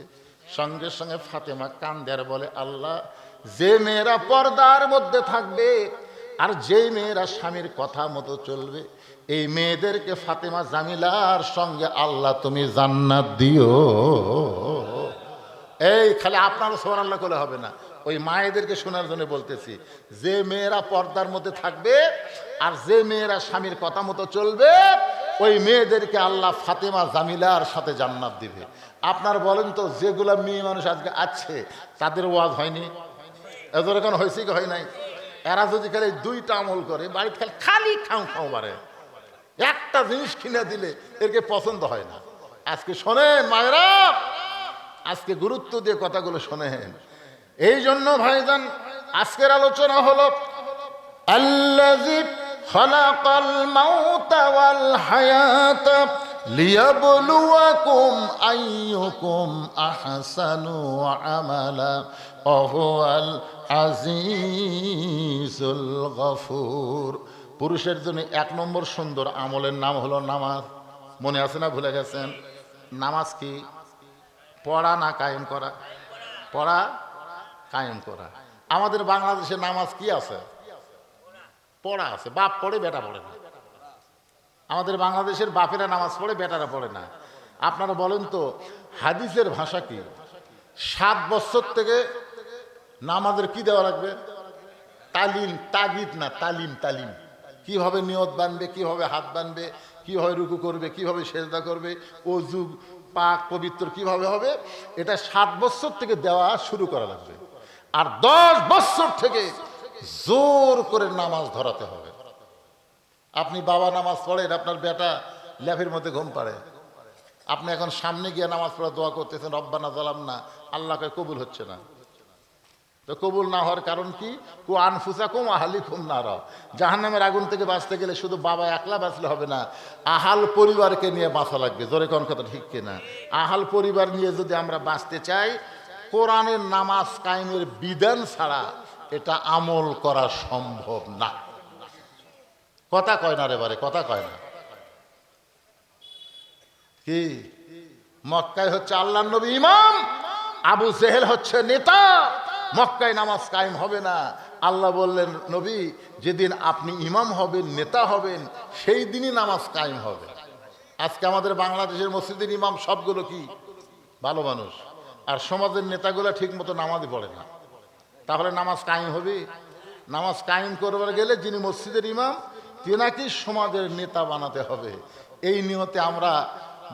সঙ্গে সঙ্গে ফাতেমা কান্দে আর বলে, আল্লাহ, যে মেয়েরা পর্দার মধ্যে থাকবে আর যেই মেয়েরা স্বামীর কথা মতো চলবে, এই মেয়েদেরকে ফাতেমা জামিলার সঙ্গে আল্লাহ তুমি জান্নাত দিও। এই খালি আপনার সুবহানাল্লাহ করলে হবে না, ওই মায়েদেরকে শোনার জন্য বলতেছি, যে মেয়েরা পর্দার মধ্যে থাকবে আর যে মেয়েরা স্বামীর কথা মতো চলবে, ওই মেয়েদেরকে আল্লাহ ফাতেমা জামিলার সাথে জান্নাত দিবে। আপনার বলেন তো, যেগুলা মেয়ে মানুষ আজকে আছে তাদের ওয়াজ হয়নি? এদের এখন হয়েছে কি হয় নাই? এরা যদি খালি দুইটা আমল করে, বাড়িতে খালি খাও বারে, একটা জিনিস কিনে দিলে এরকে পছন্দ হয় না। আজকে শোনেন মায়েরা, আজকে গুরুত্ব দিয়ে কথাগুলো শোনেন। এই জন্য ভাইজান, আজকের আলোচনা হলো আল্লাযী খালাকাল মাউতা ওয়াল হায়াতা লিয়াবলুয়াকুম আইয়ুকুম আহসানু আমালা ওয়া হুয়াল আজিজুল গফুর। পুরুষের জন্য 1 নম্বর সুন্দর আমলের নাম হলো নামাজ। মনে আছে না, ভুলে গেছেন? নামাজ কি? পড়া না কায়েম করা? পড়া কায়েম করা। আমাদের বাংলাদেশে নামাজ কি আছে? পড়া আছে। বাপ পড়ে, বেটা পড়ে না। আমাদের বাংলাদেশের বাপেরা নামাজ পড়ে, বেটারা পড়ে না। আপনারা বলেন তো, হাদিসের ভাষা কি? 7 বছর থেকে নামাজের কি দেওয়া লাগবে? তালিম, তাগিদ না, তালিম। তালিম কিভাবে নিয়ত বানবে, কিভাবে হাত বানবে, কিভাবে রুকু করবে, কিভাবে সেজদা করবে, ওযু পাক পবিত্র কিভাবে হবে, এটা 7 বছর থেকে দেওয়া শুরু করা লাগবে। আর 10 বছর থেকে জোর করে নামাজ ধরাতে হবে। আপনি বাবা নামাজ পড়েন, আপনার বেটা ল্যাফের মধ্যে ঘুম পাড়ে, আপনি এখন সামনে গিয়ে নামাজ পড়া দোয়া করতেছেন, রব্বানা যালামনা, আল্লাহকে কবুল হচ্ছে না। তো কবুল না হওয়ার কারণ কি? কু আনফুসাকুম আহলিকুম নারা। জাহান্নামের আগুন থেকে বাঁচতে গেলে শুধু বাবা একলা বাঁচলে হবে না, আহাল পরিবারকে নিয়ে বাঁচা লাগবে। জোরে কোন কথা ঠিক কিনা? আহাল পরিবার নিয়ে যদি আমরা বাঁচতে চাই, কোরআনের নামাজ কায়েমের বিধান ছাড়া এটা আমল করা সম্ভব না। কথা কয় না রে বারে, কথা কয় না। কি? মক্কায় হচ্ছে আল্লাহর নবী ইমাম, আবু জেহেল হচ্ছে নেতা, মক্কায় নামাজ কায়েম হবে না। আল্লাহ বললেন, নবী, যেদিন আপনি ইমাম হবেন, নেতা হবেন, সেই দিনই নামাজ কায়েম হবে। আজকে আমাদের বাংলাদেশের মসজিদের ইমাম সবগুলো কি ভালো মানুষ, আর সমাজের নেতাগুলো ঠিক মতো নামাজই পড়ে না। তাহলে নামাজ কায়েম হবে? নামাজ কায়েম করবার গেলে যিনি মসজিদের ইমাম, তেনাকে সমাজের নেতা বানাতে হবে। এই নিয়তে আমরা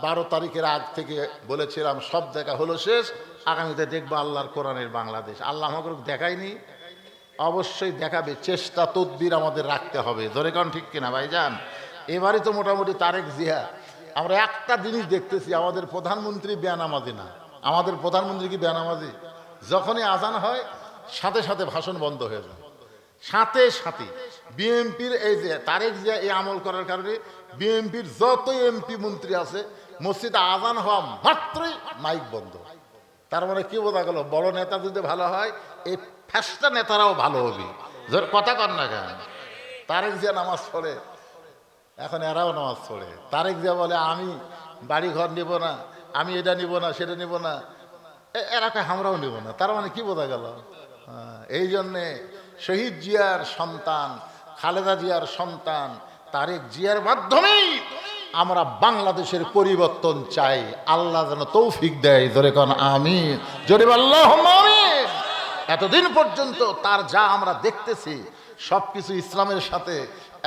12 তারিখের আগ থেকে বলেছিলাম, সব দেখা হলো শেষ, আগামীতে দেখবো আল্লাহর কোরআনের বাংলাদেশ। আল্লাহ আমাকে দেখায়নি, অবশ্যই দেখাবে, চেষ্টা তদবির আমাদের রাখতে হবে। ধরে কোন ঠিক কিনা ভাইজান? এবারে তো মোটামুটি তারেক জিয়া, আমরা একটা জিনিস দেখতেছি, আমাদের প্রধানমন্ত্রী বেনামাজি না। আমাদের প্রধানমন্ত্রী কি বেনামাজি? যখনই আজান হয় সাথে সাথে ভাষণ বন্ধ হয়ে যায়, সাথে সাথে। বিএনপির এই যে তারেক জিয়া এই আমল করার কারণে বিএনপির যত এমপি মন্ত্রী আছে মসজিদে আজান হওয়া মাত্রই মাইক বন্ধ। তার মানে কি বোঝা গেল, বড় নেতা যদি ভালো হয় এই ফ্যাসটা নেতারাও ভালো হবে। কথা কর না কেন? তারেক জিয়া নামাজ পড়ে, এখন এরাও নামাজ পড়ে। তারেক জিয়া বলে আমি বাড়ি ঘর নিব না, আমি এটা নিব না, সেটা নিব না, এরাকে আমরাও নিব না। তার মানে কি বোঝা গেল? এই জন্যে শহীদ জিয়ার সন্তান, খালেদা জিয়ার সন্তান তারেক জিয়ার মাধ্যমেই আমরা বাংলাদেশের পরিবর্তন চাই। আল্লাহ যেন তৌফিক দেয়। ধরে কোন আমিন, জোরে আল্লাহুম্মা আমিন। এতদিন পর্যন্ত তার যা আমরা দেখতেছি সবকিছু ইসলামের সাথে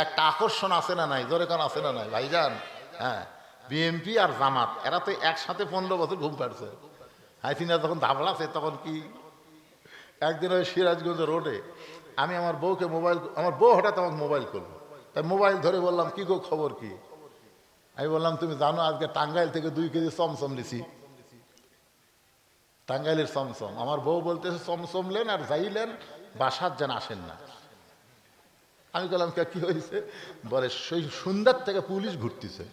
একটা আকর্ষণ আছে না নাই? জোরে কোন আছে না নাই ভাইজান? হ্যাঁ, বিএনপি আর জামাত এরা তো একসাথে 15 বছর ঘুম পাড়ছে। হাসিনা যখন ধাবলাছে তখন কি, একদিন ওই সিরাজগঞ্জ রোডে আমি আমার বউকে আমার বউ হঠাৎ আমাকে মোবাইল করলো, তাই মোবাইল ধরে বললাম কি গো খবর কি? আমি বললাম তুমি জানো আজকে টাঙ্গাইল থেকে 2 কেজি চমচম নিছি, টাঙ্গাইলের চমচম। আমার বউ বলতেছে চমচম লেন আর যাইলেন, বাসার যেন আসেন না। আমি বললাম কি হয়েছে? বলে সেই সন্ধ্যার থেকে পুলিশ ঘুরতেছে,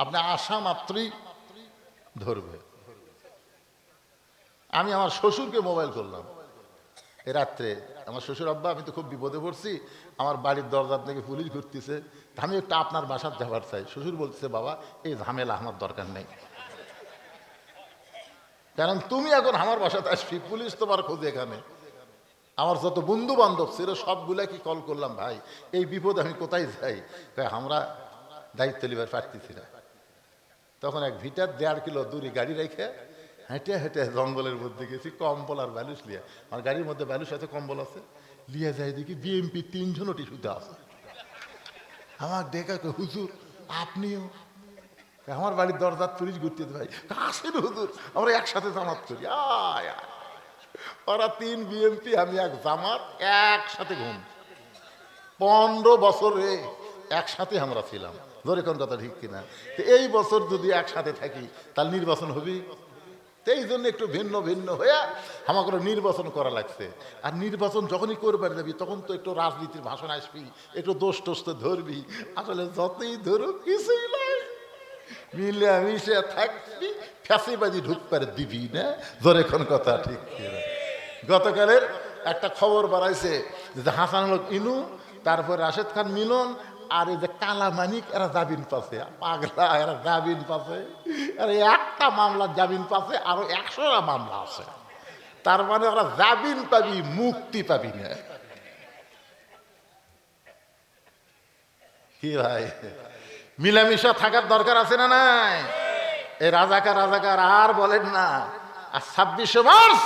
আপনি আসা মাত্রই ধরবে। আমি আমার শ্বশুরকে মোবাইল করলাম এ রাত্রে, আমার শ্বশুর আব্বা আমি তো খুব বিপদে পড়ছি, আমার বাড়ির দরজার থেকে পুলিশ ঘুরতেছে, আমি একটু আপনার বাসার যাবার চাই। শ্বশুর বলতেছে বাবা এই ঝামেলা আমার দরকার নেই, কারণ তুমি এখন আমার বাসাতে আসবি, পুলিশ তোমার খোঁজে এখানে। আমার যত বন্ধু বান্ধব ছিল সবগুলা কি কল করলাম, ভাই এই বিপদে আমি কোথায় যাই? আমরা দায়িত্ব লিবার পারতেছি না। তখন এক ভিটার 1.5 কিলো দূরে গাড়ি রেখে হেঁটে হেঁটে জঙ্গলের মধ্যে গেছি, কম্বল আর ব্যালুস লিয়ে। আমার গাড়ির মধ্যে ব্যালুস আছে, কম্বল আছে, লিয়ে যাই দেখি বিএমপি 3 জন টিস্যুতে আছে। আমার দেখা হুজুর আপনিও? আমার বাড়ির দরজার পুলিশ ঘুরতে, ভাই আসেন হুজুর আমরা একসাথে জামাত করি। ওরা 3 বিএমপি, আমি 1 জামাত, একসাথে ঘুম। 15 বছরে একসাথে আমরা ছিলাম। ধরে কোন কথা ঠিক কিনা? তো এই বছর যদি একসাথে থাকি তাহলে নির্বাচন হবে। এই জন্য একটু ভিন্ন ভিন্ন হয়ে আমাকে নির্বাচন করা লাগছে। আর নির্বাচন যখনই করবার যাবি তখন তো একটু রাজনীতির ভাষণ আসবি, একটু দোষ টোষ তো ধরবি। আসলে যতই ধরো কিছুই নাই, মিলে মিশে থাকবি, ফ্যাসিবাজি ঢুকবার দিবি না। ধরে কোন কথা ঠিক কিনা? গতকালের একটা খবর বাড়াইছে যে হাসানুল ইনু, তারপর রাশেদ খান মিলন আর এই যে কালা মানিক এরা জামিন পাচ্ছে। পাগলা, এরা জামিন পাচ্ছে, এরা একটা মামলার জামিন পাচ্ছে, আরো 100টা মামলা আছে। তার মানে ওরা জামিন পাবি, মুক্তি পাবি না। কি ভাই, মিলামিশা থাকার দরকার আছে না নাই? এই রাজাকার রাজাকার আর বলেন না। আর 26শে মার্চ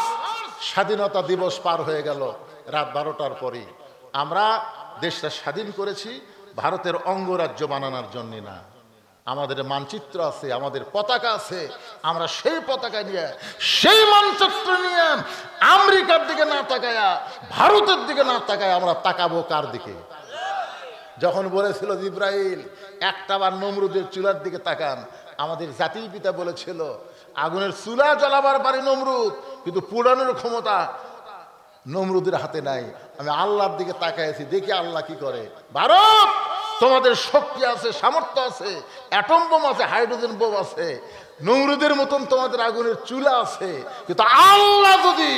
স্বাধীনতা দিবস পার হয়ে গেল রাত 12টার পরে। আমরা দেশটা স্বাধীন করেছি ভারতের অঙ্গরাজ্য বানানোর জন্য না। আমাদের মানচিত্র আছে, আমাদের পতাকা আছে, আমরা সেই পতাকা নিয়ে, সেই মানচিত্র নিয়ে আমেরিকার দিকে না তাকায়া, ভারতের দিকে না তাকায় আমরা তাকাবো কার দিকে? যখন বলেছিল জিব্রাইল একটাবার নমরুদের চুলার দিকে তাকান, আমাদের জাতির পিতা বলেছিল আগুনের চুলা জ্বালাবার পারে নমরুদ, কিন্তু পুরানোর ক্ষমতা নমরুদের হাতে নাই। আমি আল্লাহর দিকে তাকাইছি, দেখি আল্লাহ কি করে। ভারত তোমাদের শক্তি আছে, সামর্থ্য আছে, অ্যাটম বোম আছে, হাইড্রোজেন বোম আছে, নমরুদের মতন তোমাদের আগুনের চুলা আছে, কিন্তু আল্লাহ যদি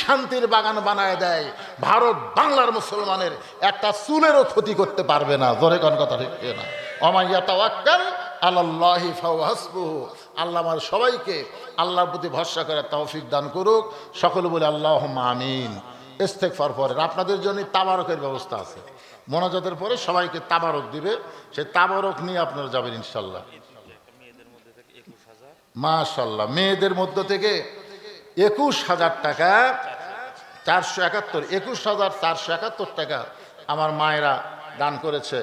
শান্তির বাগান বানায় দেয় ভারত বাংলার মুসলমানের একটা চুলেরও ক্ষতি করতে পারবে না। জোরে কোন কথা ঠিক না? ওমাইয়া তাওয়াক্কাল আলাল্লাহি ফাহুয়া হাসবুহু। আল্লাহ আমার সবাইকে আল্লাহর প্রতি ভরসা করে তৌফিক দান করুক। সকলে বলে আল্লাহুম্মা আমিন। ইস্তেগফার পরে আপনাদের জন্য তাবারকের ব্যবস্থা আছে, মোনাজাতের পরে সবাইকে তাবারক দিবে, সেই তাবারক নিয়ে আপনারা যাবেন ইনশাল্লাহ। মাশাল্লাহ, মেয়েদের মধ্য থেকে 21,000 টাকা, 21,471 টাকা আমার মায়েরা দান করেছে।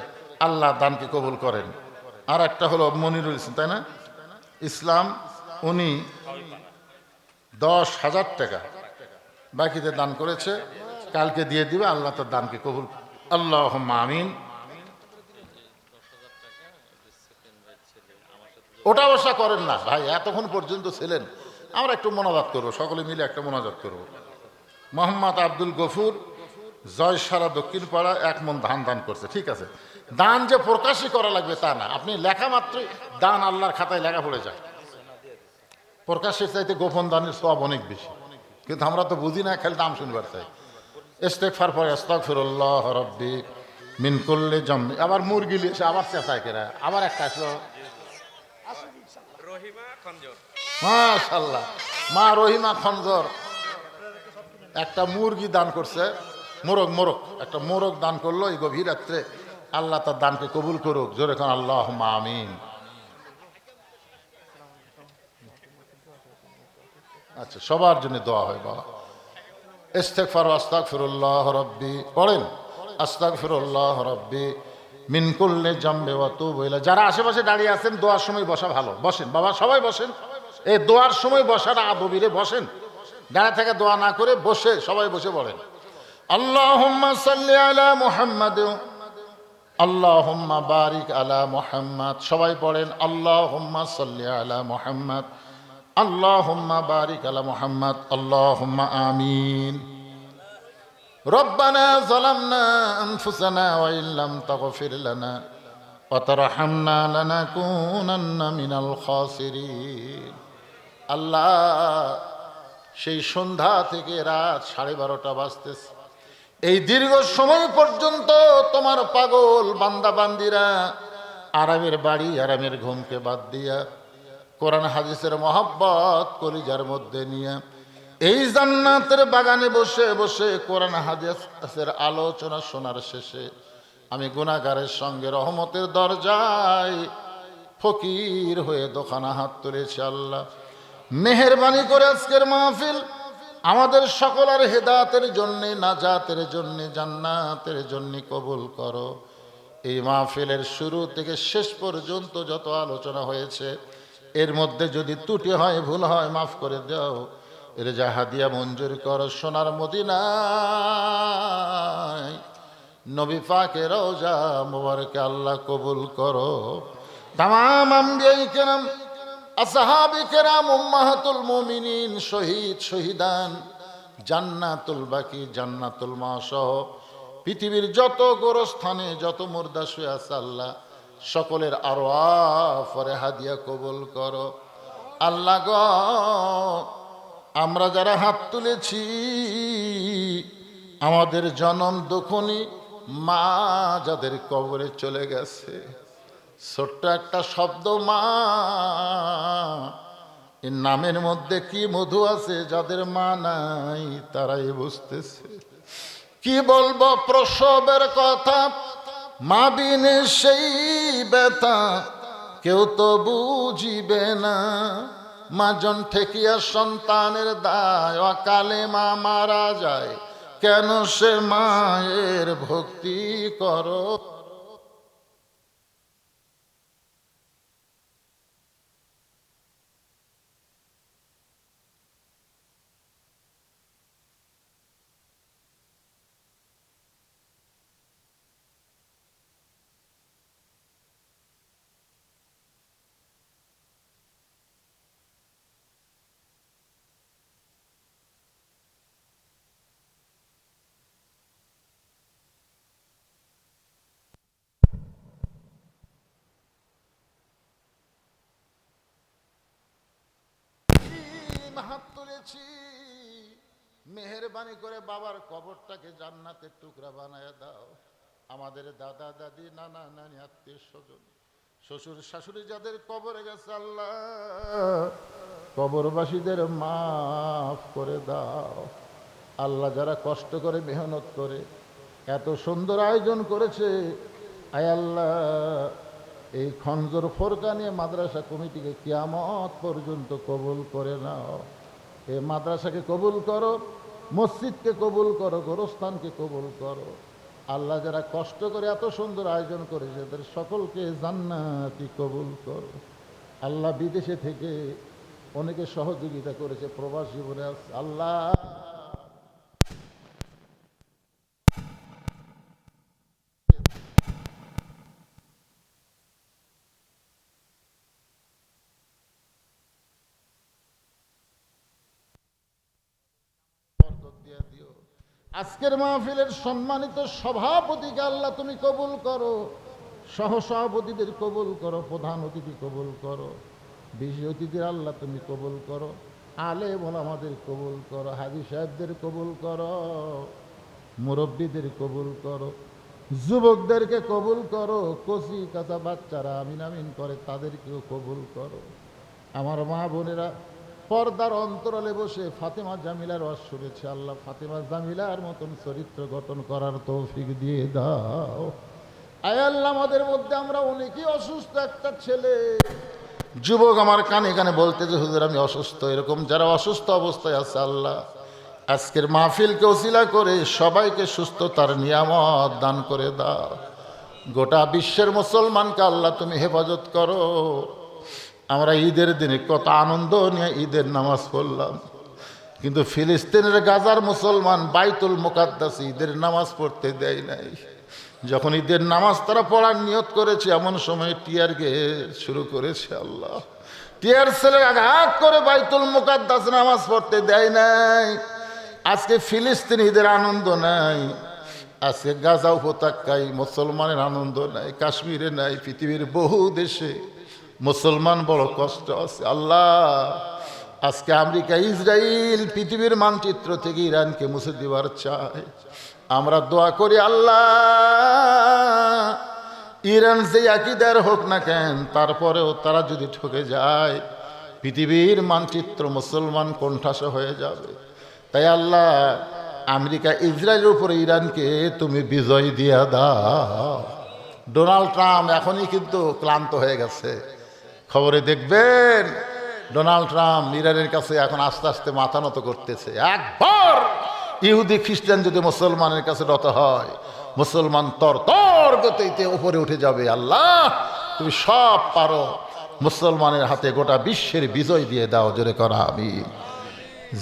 আল্লাহ দানকে কবুল করেন। আর একটা হলো মনিরুল ইসলাম, তাই না, ইসলাম, উনি 10,000 টাকা বাকিতে দান করেছে। কালকে দিয়ে দিবে, আল্লাহ তার দানকে কবুল। আল্লাহুম্মা আমিন। ওটা অবশ্য করেন না ভাই, এতক্ষণ পর্যন্ত ছিলেন, আমরা একটু মোনাজাত করবো, সকলে মিলে একটা মোনাজাত করবো। মোহাম্মদ আব্দুল গফুর জয়সারা দক্ষিণ পাড়া 1 মণ ধান দান করছে। ঠিক আছে, দান যে প্রকাশই করা লাগবে তা না, আপনি লেখা মাত্রই দান আল্লাহর খাতায় লেখা পড়ে যায়। প্রকাশের চাইতে গোপন দানের সওয়াব অনেক বেশি, কিন্তু আমরা তো বুঝি না, খালি দাম শুনবার চাই। ইস্তেগফার পরে আস্তাগফিরুল্লাহ রাব্বি মিন কুল্লি জামবি, আবার মুরগি এসে আবার চেঁচায় কেরা, আবার একটা আসলো মাশাআল্লাহ, মা রহিমা খঞ্জর একটা মুরগি দান করছে, মোরগ একটা মোরগ দান করলো এই গভীর রাত্রে। আল্লাহ তার দানকে কবুল করুক, জোরে কোন আল্লাহুম্মা আমিন। আচ্ছা, সবার জন্য দোয়া হয় বাবা। ইস্তেগফার আস্তাগফিরুল্লাহ রাব্বি পড়েন, আস্তাগফিরুল্লাহ রাব্বি মিন কুল্লি জামবি ওয়া তুবু ইলাইহি। যারা আশেপাশে দাঁড়িয়ে আছেন, দোয়ার সময় বসা ভালো, বসেন বাবা, সবাই বসেন। এই দোয়ার সময় বসাটা আদবিরে বসেন, দাঁড়া থেকে দোয়া না করে বসে সবাই বসে পড়েন। আল্লাহুম্মা সাল্লি আলা মুহাম্মাদ, আল্লাহুম্মা বারিক আলা মুহাম্মাদ। সবাই পড়েন আল্লাহুম্মা সাল্লি আলা মুহাম্মাদ, আল্লাহুম্মা বারিক আলা মুহাম্মাদ, আল্লাহুম্মা আমিন। রব্বানা যালামনা আনফুসানা ওয়া ইল্লাম তাগফির লানা ওয়া তারহামনা লানাকুনান্না মিনাল খাসিরিন। আল্লাহ, সেই সন্ধ্যা থেকে রাত 12:30 বাজতেছে, এই দীর্ঘ সময় পর্যন্ত তোমার পাগল বান্দা বান্দিরা আরামের বাড়ি, আরামের ঘুমকে বাদ দিয়া কোরআন হাদিসের মহব্বত কলিজার মধ্যে নিয়ে এই জান্নাতের বাগানে বসে বসে কোরআন হাদিসের আলোচনা শোনার শেষে আমি গুনাহগারের সঙ্গে রহমতের দরজায় ফকির হয়ে দোকানা হাত তুলেছি। আল্লাহ, মেহেরবানি করে আজকের মাহফিল আমাদের সকলের হেদায়েতের জন্য, নাজাতের জন্য, জান্নাতের জন্য কবুল করো। এই মাহফিলের শুরু থেকে শেষ পর্যন্ত যত আলোচনা হয়েছে, এর মধ্যে যদি ত্রুটি হয়, ভুল হয়, মাফ করে দাও। এর যা হাদিয়া মঞ্জুর করো সোনার মদিনায় নবী পাকের রওজা মুবারকে আল্লাহ কবুল করো। তামাম আম্বিয়ায়ে কেরাম, আসহাবে কেরাম, উম্মাহাতুল মুমিনিন, শহীদ শহীদান, জান্নাতুল বাকি, জান্নাতুল মাসহ পৃথিবীর যত গোরস্থানে যত মুর্দা শুয়ে আছে, আল্লাহ সকলের আরওয়াহ পরে হাদিয়া কবুল করো। আল্লাহ গো, আমরা যারা হাত তুলেছি, আমাদের জনম দুঃখনী মা যাদের কবরে চলে গেছে, ছোট্ট একটা শব্দ মা, এর নামের মধ্যে কি মধু আছে, যাদের মা নাই তারাই বুঝতেছে। কি বলবো প্রসবের কথা, মা বিনে সেই ব্যথা কেউ তো বুঝিবে না। মাজন ঠেকিয়া সন্তানের দায়, অকালে মা মারা যায়, কেন সে মায়ের ভক্তি করো। হাত তুলেছি, মেহেরবানি করে বাবার কবরটাকে জান্নাতের টুকরা বানায় দাও। আমাদের দাদা দাদি, নানা নানি, আত্মীয় স্বজন, শ্বশুর শাশুড়ি যাদের কবরে গেছে, আল্লাহ কবরবাসীদের মাফ করে দাও। আল্লাহ, যারা কষ্ট করে মেহনত করে এত সুন্দর আয়োজন করেছে, আয় আল্লাহ এই খঞ্জর ফোরকানিয়া মাদ্রাসা কমিটিকে কিয়ামত পর্যন্ত কবুল করে নাও। এই মাদ্রাসাকে কবুল করো, মসজিদকে কবুল করো, গোরস্থানকে কবুল করো। আল্লাহ, যারা কষ্ট করে এত সুন্দর আয়োজন করেছে, তাদের সকলকে জান্নাতি কবুল করো। আল্লাহ, বিদেশে থেকে অনেকে সহযোগিতা করেছে, প্রবাস জীবনে আছে, আল্লাহ আজকের মাহফিলের সম্মানিত সভাপতিকে আল্লাহ তুমি কবুল করো, সহসভাপতিদের কবুল করো, প্রধান অতিথি কবুল করো, বিশেষ অতিথির আল্লাহ তুমি কবুল করো, আলেম ওলামাদের কবুল করো, হাজী সাহেবদের কবুল করো, মুরব্বীদের কবুল করো, যুবকদেরকে কবুল করো, কচি কাঁচা বাচ্চারা আমিন আমিন করে তাদেরকেও কবুল করো। আমার মা বোনেরা পর্দার অন্তরালে বসে ফাতেমা জামিলার ওয়াজ শুনেছে, আল্লাহ ফাতেমা জামিলার মতন চরিত্র গঠন করার তৌফিক দিয়ে দাও। আয় আল্লাহ, আমাদের মধ্যে আমরা অনেকেই অসুস্থ। একটা ছেলে যুবক আমার কানে কানে বলতে যে হুজুর আমি অসুস্থ, এরকম যারা অসুস্থ অবস্থায় আছে আল্লাহ আজকের মাহফিলকে ওসিলা করে সবাইকে সুস্থতার নিয়ামত দান করে দাও। গোটা বিশ্বের মুসলমানকে আল্লাহ তুমি হেফাজত করো। আমরা ঈদের দিনে কত আনন্দ নিয়ে ঈদের নামাজ পড়লাম, কিন্তু ফিলিস্তিনের গাজার মুসলমান বাইতুল মুকাদ্দাস ঈদের নামাজ পড়তে দেয় নাই। যখন ঈদের নামাজ তারা পড়ার নিয়ত করেছে এমন সময় টিয়ার গ্যাস শুরু করেছে। আল্লাহ, টিয়ার ছেলে আঘাত করে বাইতুল মুকাদ্দাস নামাজ পড়তে দেয় নাই। আজকে ফিলিস্তিন ঈদের আনন্দ নাই, আজকে গাজা উপত্যকায় মুসলমানের আনন্দ নাই, কাশ্মীরে নাই, পৃথিবীর বহু দেশে মুসলমান বড় কষ্ট আছে। আল্লাহ, আজকে আমেরিকা ইসরায়েল পৃথিবীর মানচিত্র থেকে ইরানকে মুছে দেওয়ার চায়। আমরা দোয়া করি আল্লাহ, ইরান যে আকীদার হোক না কেন, তারপরেও তারা যদি ঠকে যায় পৃথিবীর মানচিত্র মুসলমান কোণঠাসা হয়ে যাবে। তাই আল্লাহ, আমেরিকা ইসরায়েলের উপরে ইরানকে তুমি বিজয় দিয়া দাও। ডোনাল্ড ট্রাম্প এখনই কিন্তু ক্লান্ত হয়ে গেছে, খবরে দেখবেন ডোনাল্ড ট্রাম্প ইরানের কাছে এখন আস্তে আস্তে মাথা নত করতেছে। একবার ইহুদি খ্রিস্টান যদি মুসলমানের কাছে নত হয়, মুসলমান তর গতিতে উপরে উঠে যাবে। আল্লাহ, তুমি সব পারো, মুসলমানের হাতে গোটা বিশ্বের বিজয় দিয়ে দাও। জোরে করা আমি।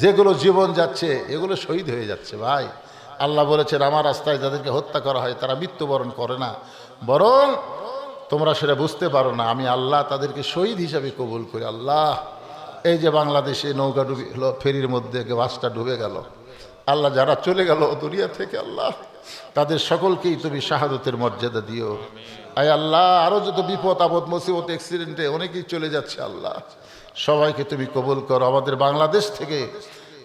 যেগুলো জীবন যাচ্ছে এগুলো শহীদ হয়ে যাচ্ছে ভাই। আল্লাহ বলেছেন আমার রাস্তায় যাদেরকে হত্যা করা হয় তারা মৃত্যুবরণ করে না, বরং তোমরা সেটা বুঝতে পারো না, আমি আল্লাহ তাদেরকে শহীদ হিসাবে কবুল করি। আল্লাহ, এই যে বাংলাদেশে নৌকা ডুবে গেল, ফেরির মধ্যে বাসটা ডুবে গেল, আল্লাহ যারা চলে গেল দুনিয়া থেকে, আল্লাহ তাদের সকলকেই তুমি শাহাদতের মর্যাদা দিও। আয় আল্লাহ, আরও যত বিপদ আপদ মুসিবত অ্যাক্সিডেন্টে অনেকেই চলে যাচ্ছে, আল্লাহ সবাইকে তুমি কবুল করো। আমাদের বাংলাদেশ থেকে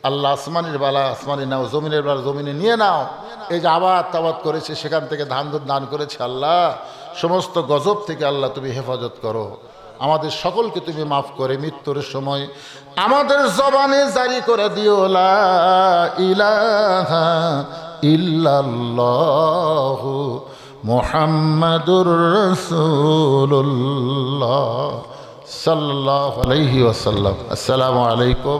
আল্লাহ আসমানের বালা আসমানে নাও, জমিনের বালা জমিনে নিয়ে নাও। এই যে আবাদ তাবাদ করেছে সেখান থেকে ধান দান করেছে, আল্লাহ সমস্ত গজব থেকে আল্লাহ তুমি হেফাজত করো। আমাদের সকলকে তুমি মাফ করে মৃত্যুর সময় আমাদের জবানে জারি করে দিও লা ইলাহা ইল্লাল্লাহু মুহাম্মাদুর রাসূলুল্লাহ সাল্লাল্লাহু আলাইহি ওয়াসাল্লাম। আসসালামু আলাইকুম।